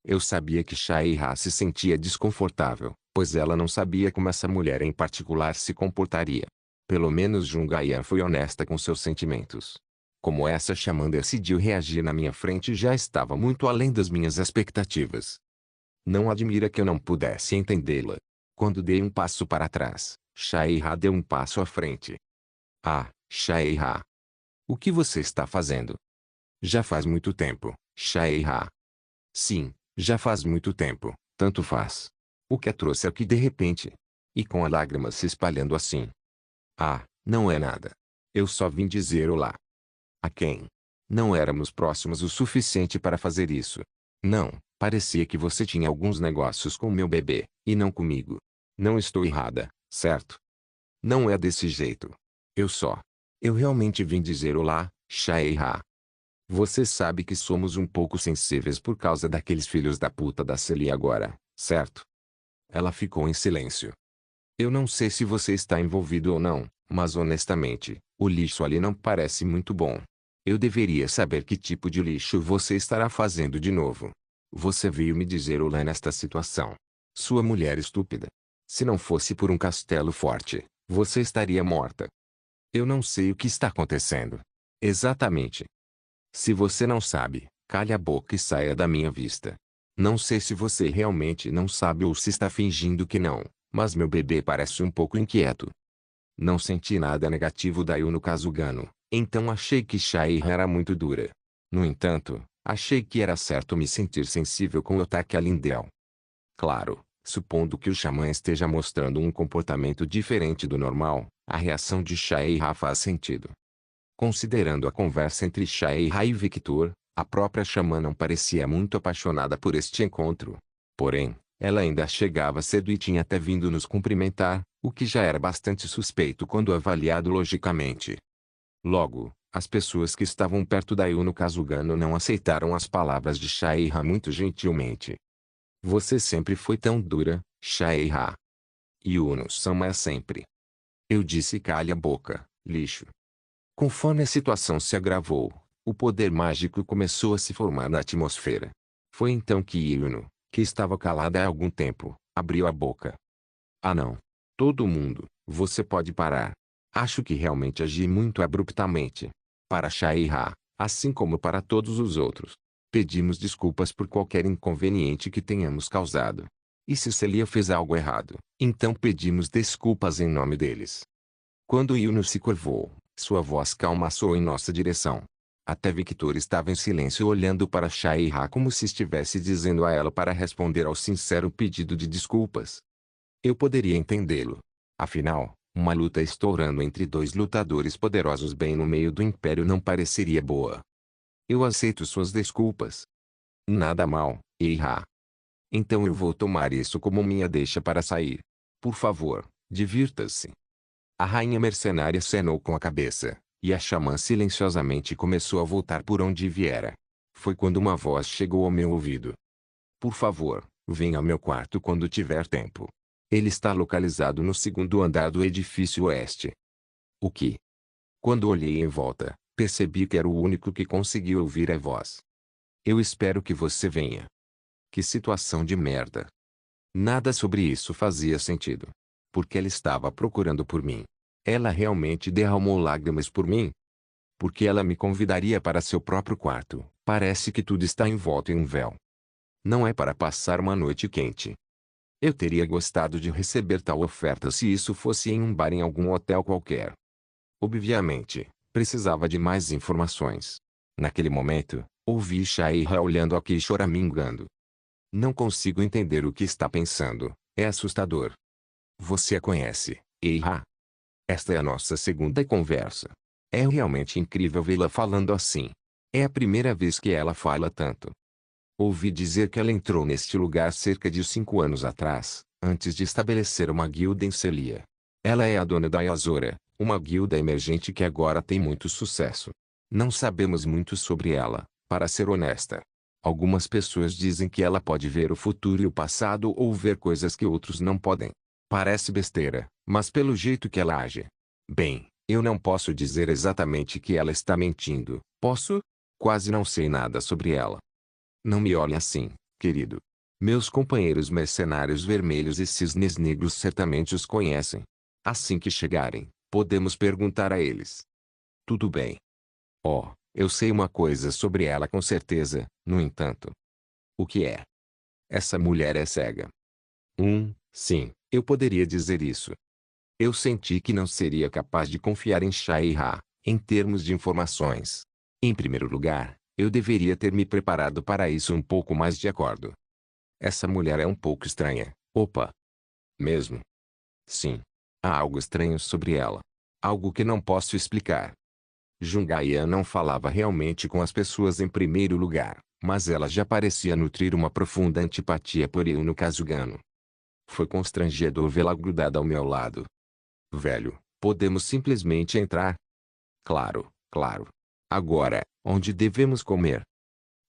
Eu sabia que Shaira se sentia desconfortável, pois ela não sabia como essa mulher em particular se comportaria. Pelo menos Jungaya foi honesta com seus sentimentos. Como essa xamã decidiu reagir na minha frente já estava muito além das minhas expectativas. Não admira que eu não pudesse entendê-la. Quando dei um passo para trás, Shaira deu um passo à frente. Ah, Shaira! O que você está fazendo? Já faz muito tempo, Shaira. Sim, já faz muito tempo, tanto faz. O que a trouxe aqui de repente? E com a lágrima se espalhando assim. Ah, não é nada. Eu só vim dizer olá. A quem? Não éramos próximos o suficiente para fazer isso. Não, parecia que você tinha alguns negócios com meu bebê, e não comigo. Não estou errada, certo? Não é desse jeito. Eu realmente vim dizer olá, Shaira. Você sabe que somos um pouco sensíveis por causa daqueles filhos da puta da Celia agora, certo? Ela ficou em silêncio. Eu não sei se você está envolvido ou não, mas honestamente, o lixo ali não parece muito bom. Eu deveria saber que tipo de lixo você estará fazendo de novo. Você veio me dizer olá nesta situação. Sua mulher estúpida. Se não fosse por um castelo forte, você estaria morta. Eu não sei o que está acontecendo. Exatamente. Se você não sabe, calhe a boca e saia da minha vista. Não sei se você realmente não sabe ou se está fingindo que não, mas meu bebê parece um pouco inquieto. Não senti nada negativo da Yuno Kazugano, então achei que Shaira era muito dura. No entanto, achei que era certo me sentir sensível com o ataque a Lindell. Claro, supondo que o xamã esteja mostrando um comportamento diferente do normal, a reação de Shaira faz sentido. Considerando a conversa entre Shaira e Victor, a própria xamã não parecia muito apaixonada por este encontro. Porém, ela ainda chegava cedo e tinha até vindo nos cumprimentar, o que já era bastante suspeito quando avaliado logicamente. Logo, as pessoas que estavam perto da Yuno Kazugano não aceitaram as palavras de Shaira muito gentilmente. Você sempre foi tão dura, Shaira. Yuno-sama é sempre. Eu disse calha a boca, lixo. Conforme a situação se agravou, o poder mágico começou a se formar na atmosfera. Foi então que Yuno, que estava calada há algum tempo, abriu a boca. Ah não. Todo mundo, você pode parar. Acho que realmente agi muito abruptamente. Para Shaira, assim como para todos os outros. Pedimos desculpas por qualquer inconveniente que tenhamos causado. E se Celia fez algo errado, então pedimos desculpas em nome deles. Quando Yuno se curvou, sua voz calma soou em nossa direção. Até Victor estava em silêncio olhando para Shaira como se estivesse dizendo a ela para responder ao sincero pedido de desculpas. Eu poderia entendê-lo. Afinal, uma luta estourando entre dois lutadores poderosos bem no meio do Império não pareceria boa. Eu aceito suas desculpas. Nada mal, Eira. Então eu vou tomar isso como minha deixa para sair. Por favor, divirta-se. A rainha mercenária acenou com a cabeça, e a xamã silenciosamente começou a voltar por onde viera. Foi quando uma voz chegou ao meu ouvido. Por favor, venha ao meu quarto quando tiver tempo. Ele está localizado no segundo andar do edifício oeste. O que? Quando olhei em volta, percebi que era o único que conseguiu ouvir a voz. Eu espero que você venha. Que situação de merda. Nada sobre isso fazia sentido. Porque ela estava procurando por mim. Ela realmente derramou lágrimas por mim? Porque ela me convidaria para seu próprio quarto, Parece que tudo está envolto em um véu. Não é para passar uma noite quente. Eu teria gostado de receber tal oferta se isso fosse em um bar em algum hotel qualquer. Obviamente, precisava de mais informações. Naquele momento, ouvi Shaira olhando aqui e choramingando. Não consigo entender o que está pensando, é assustador. Você a conhece, Eira? Esta é a nossa segunda conversa. É realmente incrível vê-la falando assim. É a primeira vez que ela fala tanto. Ouvi dizer que ela entrou neste lugar cerca de 5 anos atrás, antes de estabelecer uma guilda em Celia. Ela é a dona da Yazora, uma guilda emergente que agora tem muito sucesso. Não sabemos muito sobre ela, para ser honesta. Algumas pessoas dizem que ela pode ver o futuro e o passado ou ver coisas que outros não podem. Parece besteira, mas pelo jeito que ela age. Bem, eu não posso dizer exatamente que ela está mentindo, posso? Quase não sei nada sobre ela. Não me olhe assim, querido. Meus companheiros mercenários vermelhos e cisnes negros certamente os conhecem. Assim que chegarem, podemos perguntar a eles. Tudo bem. Oh, eu sei uma coisa sobre ela com certeza, no entanto. O que é? Essa mulher é cega. Sim, eu poderia dizer isso. Eu senti que não seria capaz de confiar em Shaira, em termos de informações. Em primeiro lugar, eu deveria ter me preparado para isso um pouco mais de acordo. Essa mulher é um pouco estranha. Opa! Mesmo? Sim. Há algo estranho sobre ela. Algo que não posso explicar. Jungaian não falava realmente com as pessoas em primeiro lugar, mas ela já parecia nutrir uma profunda antipatia por Yuno Kazugano. Foi constrangedor vê-la grudada ao meu lado. Velho, podemos simplesmente entrar? Claro, claro. Agora, onde devemos comer?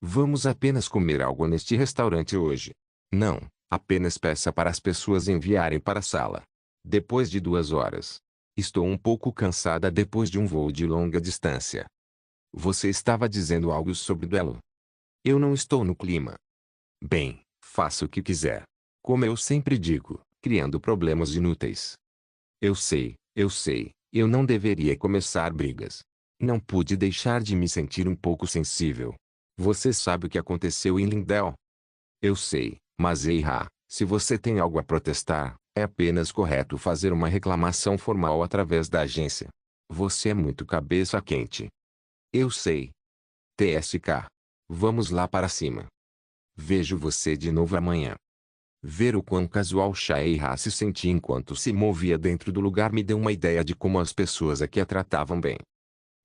Vamos apenas comer algo neste restaurante hoje. Não, apenas peça para as pessoas enviarem para a sala. Depois de 2 horas. Estou um pouco cansada depois de um voo de longa distância. Você estava dizendo algo sobre o duelo. Eu não estou no clima. Bem, faça o que quiser. Como eu sempre digo, criando problemas inúteis. Eu sei, eu não deveria começar brigas. Não pude deixar de me sentir um pouco sensível. Você sabe o que aconteceu em Lindell? Eu sei, mas Eira, se você tem algo a protestar, é apenas correto fazer uma reclamação formal através da agência. Você é muito cabeça quente. Eu sei. TSK. Vamos lá para cima. Vejo você de novo amanhã. Ver o quão casual Shaira se sentia enquanto se movia dentro do lugar me deu uma ideia de como as pessoas aqui a tratavam bem.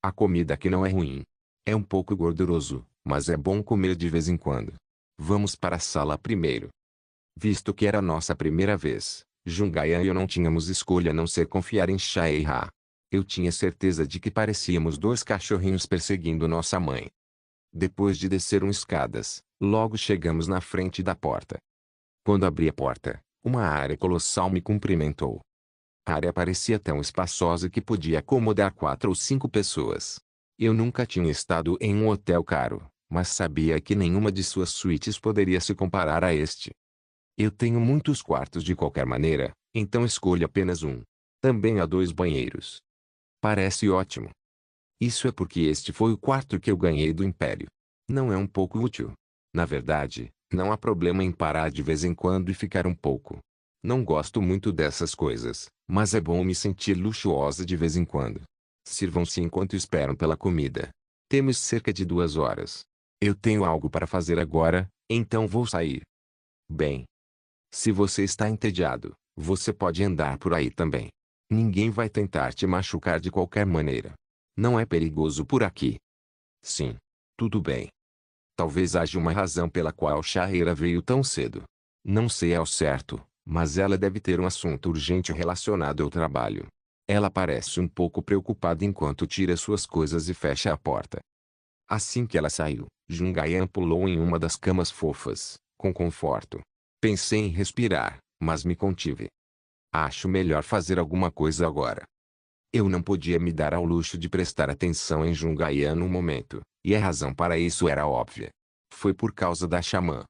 A comida aqui não é ruim. É um pouco gorduroso, mas é bom comer de vez em quando. Vamos para a sala primeiro. Visto que era nossa primeira vez, Jungaian e eu não tínhamos escolha a não ser confiar em Shaira. Eu tinha certeza de que parecíamos dois cachorrinhos perseguindo nossa mãe. Depois de descer umas escadas, logo chegamos na frente da porta. Quando abri a porta, uma área colossal me cumprimentou. A área parecia tão espaçosa que podia acomodar 4 ou 5 pessoas. Eu nunca tinha estado em um hotel caro, mas sabia que nenhuma de suas suítes poderia se comparar a este. Eu tenho muitos quartos de qualquer maneira, então escolha apenas um. Também há 2 banheiros. Parece ótimo. Isso é porque este foi o quarto que eu ganhei do Império. Não é um pouco útil? Na verdade, não há problema em parar de vez em quando e ficar um pouco. Não gosto muito dessas coisas, mas é bom me sentir luxuosa de vez em quando. Sirvam-se enquanto esperam pela comida. Temos cerca de 2 horas. Eu tenho algo para fazer agora, então vou sair. Bem, se você está entediado, você pode andar por aí também. Ninguém vai tentar te machucar de qualquer maneira. Não é perigoso por aqui. Sim. Tudo bem. Talvez haja uma razão pela qual Shaira veio tão cedo. Não sei ao certo, mas ela deve ter um assunto urgente relacionado ao trabalho. Ela parece um pouco preocupada enquanto tira suas coisas e fecha a porta. Assim que ela saiu, Jungaian pulou em uma das camas fofas, com conforto. Pensei em respirar, mas me contive. Acho melhor fazer alguma coisa agora. Eu não podia me dar ao luxo de prestar atenção em Jungaian no momento, e a razão para isso era óbvia. Foi por causa da xamã.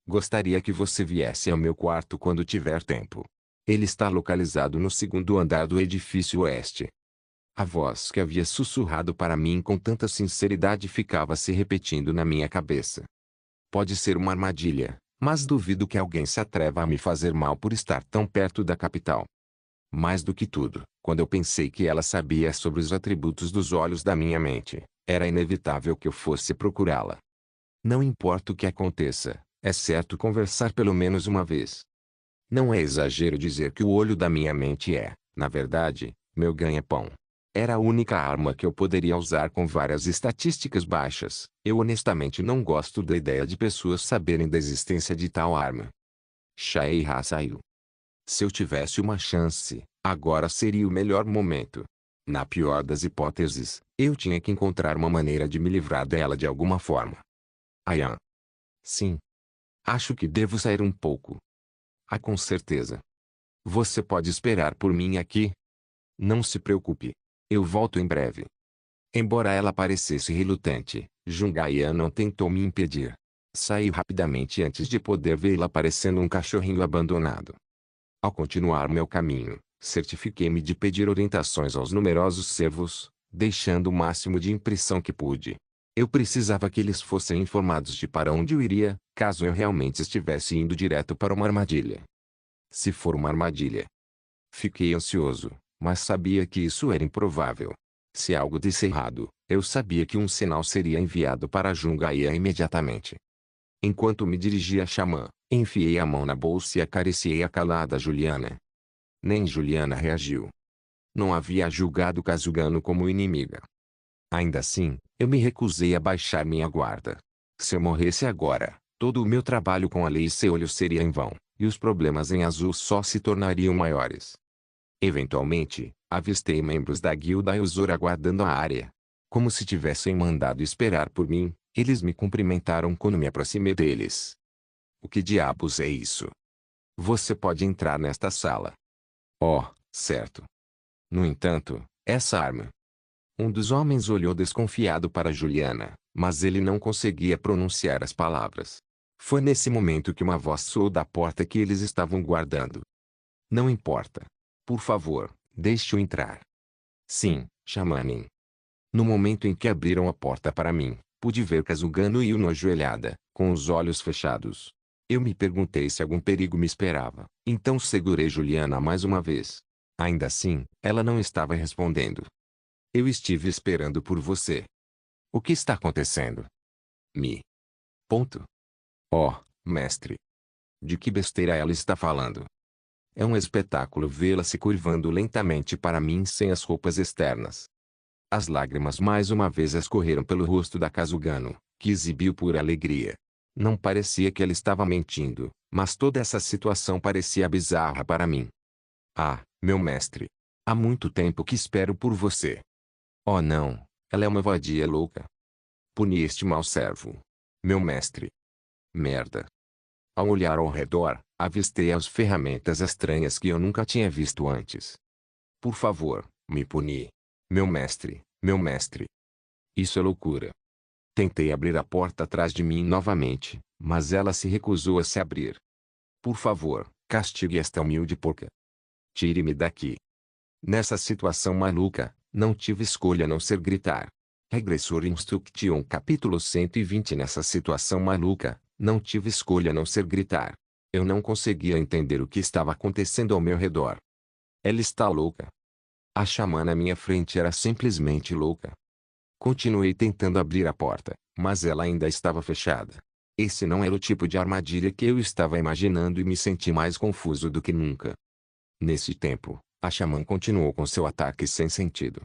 Gostaria que você viesse ao meu quarto quando tiver tempo. Ele está localizado no 2º andar do edifício oeste. A voz que havia sussurrado para mim com tanta sinceridade ficava se repetindo na minha cabeça. Pode ser uma armadilha, mas duvido que alguém se atreva a me fazer mal por estar tão perto da capital. Mais do que tudo, quando eu pensei que ela sabia sobre os atributos dos olhos da minha mente, era inevitável que eu fosse procurá-la. Não importa o que aconteça, é certo conversar pelo menos uma vez. Não é exagero dizer que o olho da minha mente é, na verdade, meu ganha-pão. Era a única arma que eu poderia usar com várias estatísticas baixas. Eu honestamente não gosto da ideia de pessoas saberem da existência de tal arma. Shaeha saiu. Se eu tivesse uma chance, agora seria o melhor momento. Na pior das hipóteses, eu tinha que encontrar uma maneira de me livrar dela de alguma forma. Ayan. Sim. Acho que devo sair um pouco. Ah, com certeza. Você pode esperar por mim aqui? Não se preocupe. Eu volto em breve. Embora ela parecesse relutante, Jungaian não tentou me impedir. Saí rapidamente antes de poder vê-la parecendo um cachorrinho abandonado. Ao continuar meu caminho, certifiquei-me de pedir orientações aos numerosos servos, deixando o máximo de impressão que pude. Eu precisava que eles fossem informados de para onde eu iria, caso eu realmente estivesse indo direto para uma armadilha. Se for uma armadilha. Fiquei ansioso, mas sabia que isso era improvável. Se algo desse errado, eu sabia que um sinal seria enviado para Jungaian imediatamente. Enquanto me dirigia a Xamã, enfiei a mão na bolsa e acariciei a calada Juliana. Nem Juliana reagiu. Não havia julgado Kazugano como inimiga. Ainda assim, eu me recusei a baixar minha guarda. Se eu morresse agora, todo o meu trabalho com a lei e seu olho seria em vão, e os problemas em azul só se tornariam maiores. Eventualmente, avistei membros da guilda Eusor aguardando a área. Como se tivessem mandado esperar por mim, eles me cumprimentaram quando me aproximei deles. O que diabos é isso? Você pode entrar nesta sala. Oh, certo. No entanto, essa arma. Um dos homens olhou desconfiado para Juliana, mas ele não conseguia pronunciar as palavras. Foi nesse momento que uma voz soou da porta que eles estavam guardando. Não importa. Por favor, deixe-o entrar. Sim, Xamanin. No momento em que abriram a porta para mim, pude ver Kazugano e Yuno ajoelhada, com os olhos fechados. Eu me perguntei se algum perigo me esperava, então segurei Juliana mais uma vez. Ainda assim, ela não estava respondendo. Eu estive esperando por você. O que está acontecendo? Me. Ponto. Oh, mestre. De que besteira ela está falando? É um espetáculo vê-la se curvando lentamente para mim sem as roupas externas. As lágrimas mais uma vez escorreram pelo rosto da Kazugano, que exibiu pura alegria. Não parecia que ela estava mentindo, mas toda essa situação parecia bizarra para mim. Ah, meu mestre. Há muito tempo que espero por você. Oh não, ela é uma vadia louca. Puni este mau servo. Meu mestre. Merda. Ao olhar ao redor, avistei as ferramentas estranhas que eu nunca tinha visto antes. Por favor, me puni. Meu mestre, meu mestre. Isso é loucura. Tentei abrir a porta atrás de mim novamente, mas ela se recusou a se abrir. Por favor, castigue esta humilde porca. Tire-me daqui. Nessa situação maluca, não tive escolha a não ser gritar. Regressor Instruction capítulo 120. Nessa situação maluca, não tive escolha a não ser gritar. Eu não conseguia entender o que estava acontecendo ao meu redor. Ela está louca. A xamã na minha frente era simplesmente louca. Continuei tentando abrir a porta, mas ela ainda estava fechada. Esse não era o tipo de armadilha que eu estava imaginando e me senti mais confuso do que nunca. Nesse tempo, a xamã continuou com seu ataque sem sentido.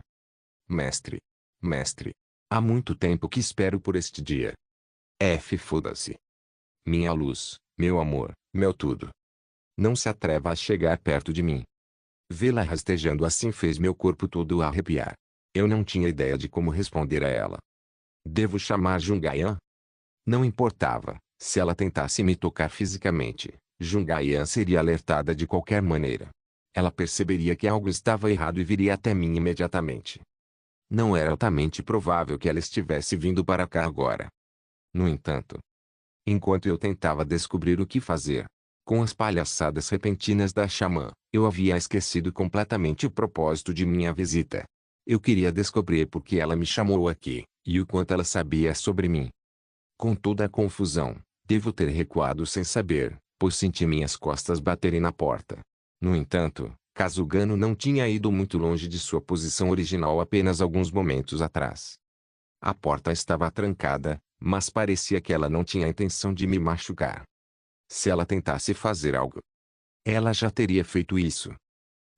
Mestre. Mestre. Há muito tempo que espero por este dia. Foda-se. Minha luz, meu amor, meu tudo. Não se atreva a chegar perto de mim. Vê-la rastejando assim fez meu corpo todo arrepiar. Eu não tinha ideia de como responder a ela. Devo chamar Jungaian? Não importava, se ela tentasse me tocar fisicamente, Jungaian seria alertada de qualquer maneira. Ela perceberia que algo estava errado e viria até mim imediatamente. Não era altamente provável que ela estivesse vindo para cá agora. No entanto, enquanto eu tentava descobrir o que fazer, com as palhaçadas repentinas da xamã, eu havia esquecido completamente o propósito de minha visita. Eu queria descobrir por que ela me chamou aqui, e o quanto ela sabia sobre mim. Com toda a confusão, devo ter recuado sem saber, pois senti minhas costas baterem na porta. No entanto, Kazugano não tinha ido muito longe de sua posição original apenas alguns momentos atrás. A porta estava trancada, mas parecia que ela não tinha intenção de me machucar. Se ela tentasse fazer algo, ela já teria feito isso.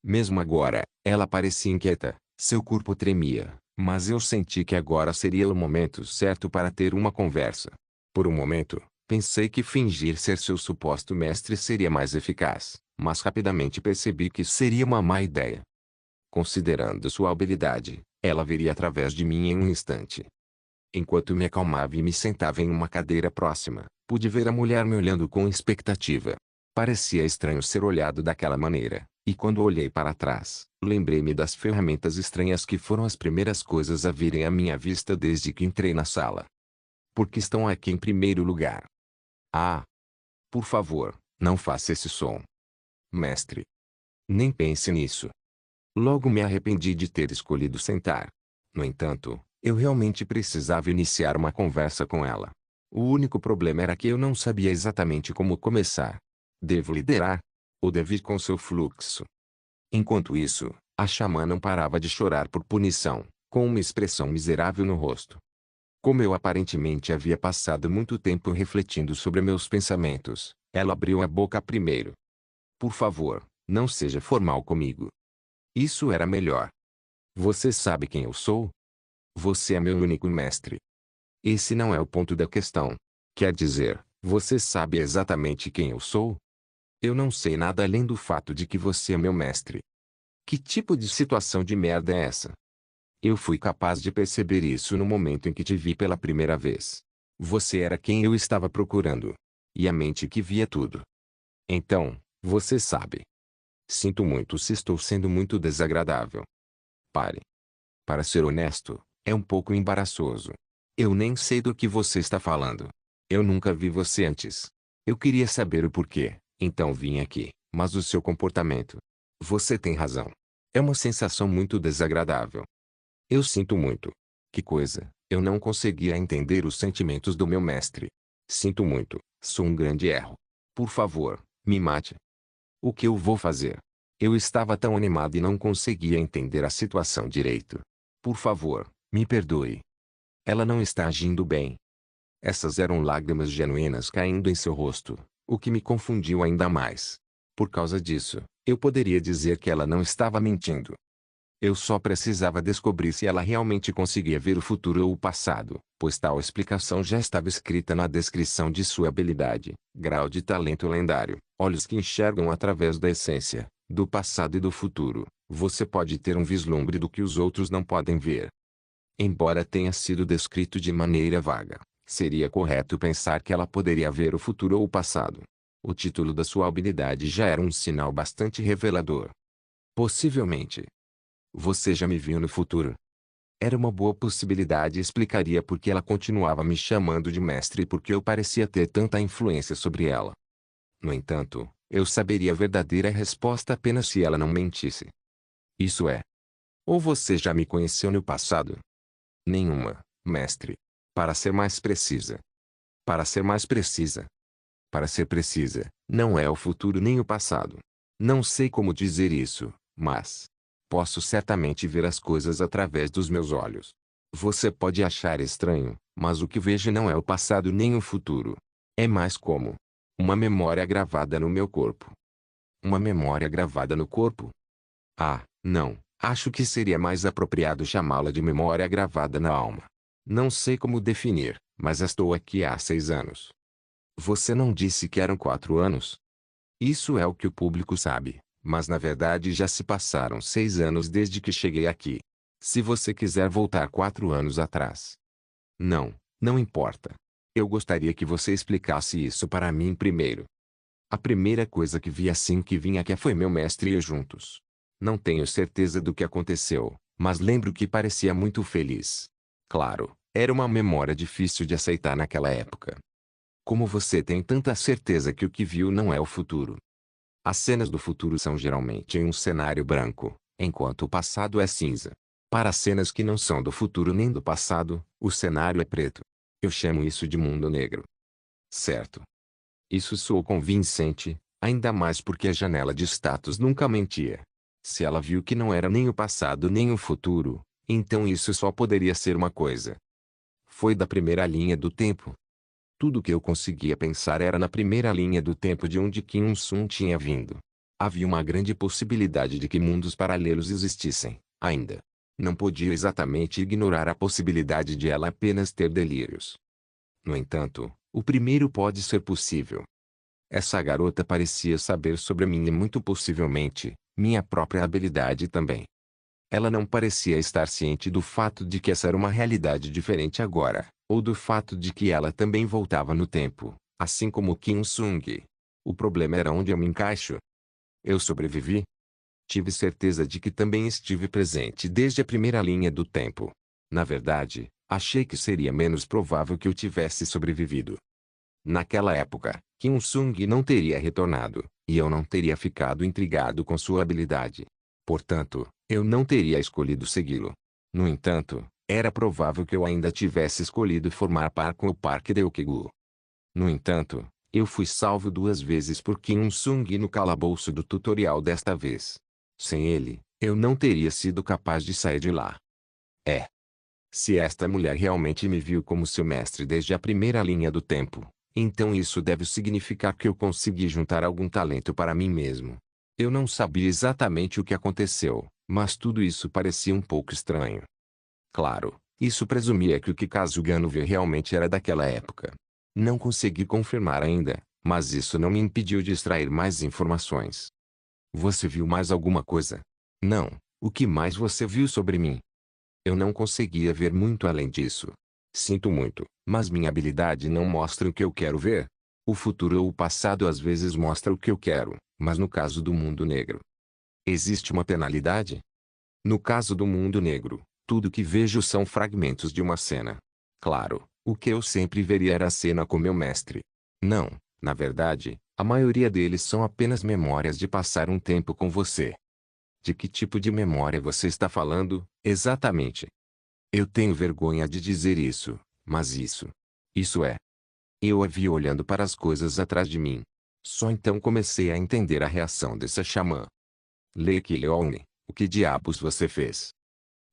Mesmo agora, ela parecia inquieta, seu corpo tremia, mas eu senti que agora seria o momento certo para ter uma conversa. Por um momento, pensei que fingir ser seu suposto mestre seria mais eficaz, mas rapidamente percebi que seria uma má ideia. Considerando sua habilidade, ela viria através de mim em um instante. Enquanto me acalmava e me sentava em uma cadeira próxima, pude ver a mulher me olhando com expectativa. Parecia estranho ser olhado daquela maneira, e quando olhei para trás, lembrei-me das ferramentas estranhas que foram as primeiras coisas a virem à minha vista desde que entrei na sala. Por que estão aqui em primeiro lugar? Ah! Por favor, não faça esse som. Mestre. Nem pense nisso. Logo me arrependi de ter escolhido sentar. No entanto, eu realmente precisava iniciar uma conversa com ela. O único problema era que eu não sabia exatamente como começar. Devo liderar? Ou devo ir com seu fluxo? Enquanto isso, a xamã não parava de chorar por punição, com uma expressão miserável no rosto. Como eu aparentemente havia passado muito tempo refletindo sobre meus pensamentos, ela abriu a boca primeiro. Por favor, não seja formal comigo. Isso era melhor. Você sabe quem eu sou? Você é meu único mestre. Esse não é o ponto da questão. Quer dizer, você sabe exatamente quem eu sou? Eu não sei nada além do fato de que você é meu mestre. Que tipo de situação de merda é essa? Eu fui capaz de perceber isso no momento em que te vi pela primeira vez. Você era quem eu estava procurando. E a mente que via tudo. Então, você sabe. Sinto muito se estou sendo muito desagradável. Pare. Para ser honesto, é um pouco embaraçoso. Eu nem sei do que você está falando. Eu nunca vi você antes. Eu queria saber o porquê, então vim aqui, mas o seu comportamento. Você tem razão. É uma sensação muito desagradável. Eu sinto muito. Que coisa, eu não conseguia entender os sentimentos do meu mestre. Sinto muito, sou um grande erro. Por favor, me mate. O que eu vou fazer? Eu estava tão animado e não conseguia entender a situação direito. Por favor, me perdoe. Ela não está agindo bem. Essas eram lágrimas genuínas caindo em seu rosto, o que me confundiu ainda mais. Por causa disso, eu poderia dizer que ela não estava mentindo. Eu só precisava descobrir se ela realmente conseguia ver o futuro ou o passado, pois tal explicação já estava escrita na descrição de sua habilidade, grau de talento lendário, olhos que enxergam através da essência, do passado e do futuro. Você pode ter um vislumbre do que os outros não podem ver. Embora tenha sido descrito de maneira vaga, seria correto pensar que ela poderia ver o futuro ou o passado. O título da sua habilidade já era um sinal bastante revelador. Possivelmente. Você já me viu no futuro. Era uma boa possibilidade e explicaria por que ela continuava me chamando de mestre e por que eu parecia ter tanta influência sobre ela. No entanto, eu saberia a verdadeira resposta apenas se ela não mentisse. Isso é. Ou você já me conheceu no passado? Nenhuma, mestre. Para ser mais precisa. Para ser mais precisa. Para ser precisa, não é o futuro nem o passado. Não sei como dizer isso, mas posso certamente ver as coisas através dos meus olhos. Você pode achar estranho, mas o que vejo não é o passado nem o futuro. É mais como uma memória gravada no meu corpo. Uma memória gravada no corpo? Ah, não. Acho que seria mais apropriado chamá-la de memória gravada na alma. Não sei como definir, mas estou aqui há 6 anos. Você não disse que eram 4 anos? Isso é o que o público sabe, mas na verdade já se passaram 6 anos desde que cheguei aqui. Se você quiser voltar 4 anos atrás. Não, não importa. Eu gostaria que você explicasse isso para mim primeiro. A primeira coisa que vi assim que vim aqui foi meu mestre e eu juntos. Não tenho certeza do que aconteceu, mas lembro que parecia muito feliz. Claro, era uma memória difícil de aceitar naquela época. Como você tem tanta certeza que o que viu não é o futuro? As cenas do futuro são geralmente em um cenário branco, enquanto o passado é cinza. Para cenas que não são do futuro nem do passado, o cenário é preto. Eu chamo isso de mundo negro. Certo. Isso soou convincente, ainda mais porque a janela de status nunca mentia. Se ela viu que não era nem o passado nem o futuro, então isso só poderia ser uma coisa. Foi da primeira linha do tempo. Tudo que eu conseguia pensar era na primeira linha do tempo de onde Kim Il-sung tinha vindo. Havia uma grande possibilidade de que mundos paralelos existissem, ainda. Não podia exatamente ignorar a possibilidade de ela apenas ter delírios. No entanto, o primeiro pode ser possível. Essa garota parecia saber sobre mim e muito possivelmente, minha própria habilidade também. Ela não parecia estar ciente do fato de que essa era uma realidade diferente agora, ou do fato de que ela também voltava no tempo, assim como Kim Il-sung. O problema era onde eu me encaixo. Eu sobrevivi? Tive certeza de que também estive presente desde a primeira linha do tempo. Na verdade, achei que seria menos provável que eu tivesse sobrevivido. Naquela época, Kim Il-sung não teria retornado, e eu não teria ficado intrigado com sua habilidade. Portanto, eu não teria escolhido segui-lo. No entanto, era provável que eu ainda tivesse escolhido formar par com o Park Deok-gu. No entanto, eu fui salvo 2 vezes por Kim Il-sung no calabouço do tutorial desta vez. Sem ele, eu não teria sido capaz de sair de lá. Se esta mulher realmente me viu como seu mestre desde a primeira linha do tempo, então isso deve significar que eu consegui juntar algum talento para mim mesmo. Eu não sabia exatamente o que aconteceu, mas tudo isso parecia um pouco estranho. Claro, isso presumia que o que Kazugano viu realmente era daquela época. Não consegui confirmar ainda, mas isso não me impediu de extrair mais informações. Você viu mais alguma coisa? Não. O que mais você viu sobre mim? Eu não conseguia ver muito além disso. Sinto muito, mas minha habilidade não mostra o que eu quero ver. O futuro ou o passado às vezes mostra o que eu quero, mas no caso do mundo negro, existe uma penalidade? No caso do mundo negro, tudo que vejo são fragmentos de uma cena. Claro, o que eu sempre veria era a cena com meu mestre. Não, na verdade, a maioria deles são apenas memórias de passar um tempo com você. De que tipo de memória você está falando, exatamente? Eu tenho vergonha de dizer isso, mas isso é. Eu a vi olhando para as coisas atrás de mim. Só então comecei a entender a reação dessa xamã. Leke Leone, o que diabos você fez?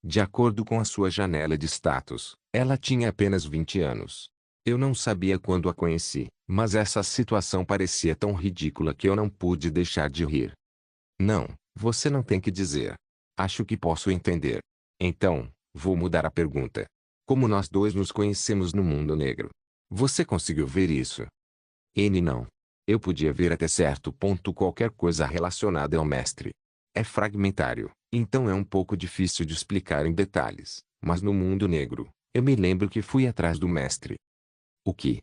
De acordo com a sua janela de status, ela tinha apenas 20 anos. Eu não sabia quando a conheci, mas essa situação parecia tão ridícula que eu não pude deixar de rir. Não, você não tem que dizer. Acho que posso entender. Então, vou mudar a pergunta. Como nós dois nos conhecemos no mundo negro? Você conseguiu ver isso? Não. Eu podia ver até certo ponto qualquer coisa relacionada ao mestre. É fragmentário, então é um pouco difícil de explicar em detalhes, mas no mundo negro, eu me lembro que fui atrás do mestre. O que?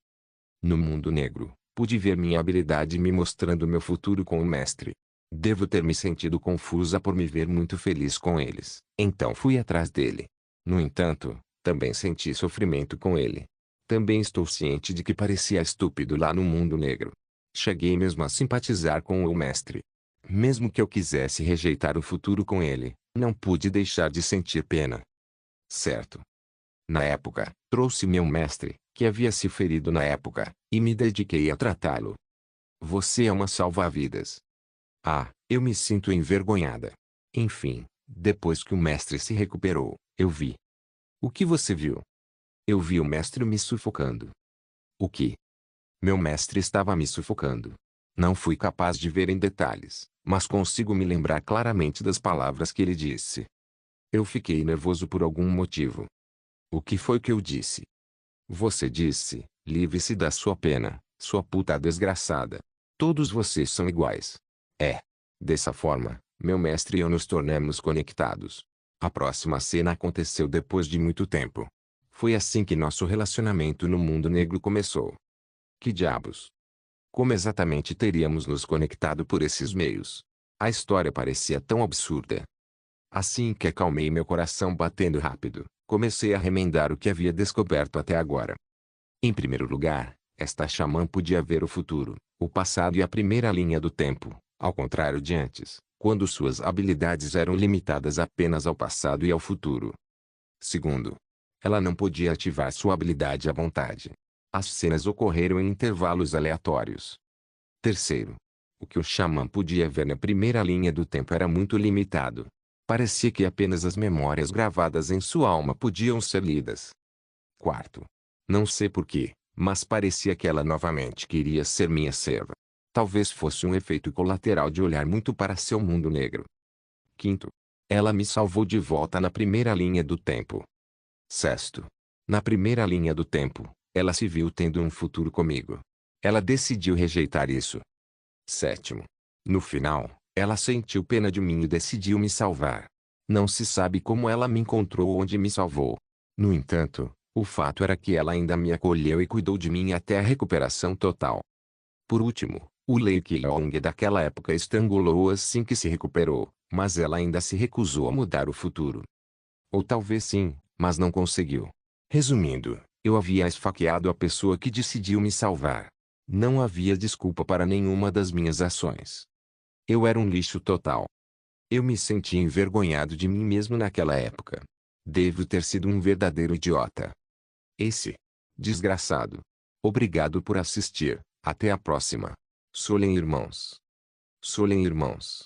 No mundo negro, pude ver minha habilidade me mostrando meu futuro com o mestre. Devo ter me sentido confusa por me ver muito feliz com eles. Então fui atrás dele. No entanto, também senti sofrimento com ele. Também estou ciente de que parecia estúpido lá no mundo negro. Cheguei mesmo a simpatizar com o mestre. Mesmo que eu quisesse rejeitar o futuro com ele, não pude deixar de sentir pena. Certo. Na época, trouxe meu mestre, que havia se ferido na época, e me dediquei a tratá-lo. Você é uma salva-vidas. Ah, eu me sinto envergonhada. Enfim, depois que o mestre se recuperou, eu vi. O que você viu? Eu vi o mestre me sufocando. O que? Meu mestre estava me sufocando. Não fui capaz de ver em detalhes, mas consigo me lembrar claramente das palavras que ele disse. Eu fiquei nervoso por algum motivo. O que foi que eu disse? Você disse, livre-se da sua pena, sua puta desgraçada. Todos vocês são iguais. É. Dessa forma, meu mestre e eu nos tornamos conectados. A próxima cena aconteceu depois de muito tempo. Foi assim que nosso relacionamento no mundo negro começou. Que diabos? Como exatamente teríamos nos conectado por esses meios? A história parecia tão absurda. Assim que acalmei meu coração batendo rápido, comecei a remendar o que havia descoberto até agora. Em primeiro lugar, esta xamã podia ver o futuro, o passado e a primeira linha do tempo, ao contrário de antes. quando suas habilidades eram limitadas apenas ao passado e ao futuro. Segundo, ela não podia ativar sua habilidade à vontade. As cenas ocorreram em intervalos aleatórios. Terceiro, o que o xamã podia ver na primeira linha do tempo era muito limitado. Parecia que apenas as memórias gravadas em sua alma podiam ser lidas. Quarto, não sei porquê, mas parecia que ela novamente queria ser minha serva. Talvez fosse um efeito colateral de olhar muito para seu mundo negro. Quinto, ela me salvou de volta na primeira linha do tempo. Sexto, na primeira linha do tempo, ela se viu tendo um futuro comigo. Ela decidiu rejeitar isso. Sétimo, no final, ela sentiu pena de mim e decidiu me salvar. Não se sabe como ela me encontrou ou onde me salvou. No entanto, o fato era que ela ainda me acolheu e cuidou de mim até a recuperação total. Por último, o Lei Keelong daquela época estrangulou assim que se recuperou, mas ela ainda se recusou a mudar o futuro. Ou talvez sim, mas não conseguiu. Resumindo, eu havia esfaqueado a pessoa que decidiu me salvar. Não havia desculpa para nenhuma das minhas ações. Eu era um lixo total. Eu me senti envergonhado de mim mesmo naquela época. Devo ter sido um verdadeiro idiota. Esse desgraçado. Obrigado por assistir. Até a próxima. Solen irmãos. Solen irmãos.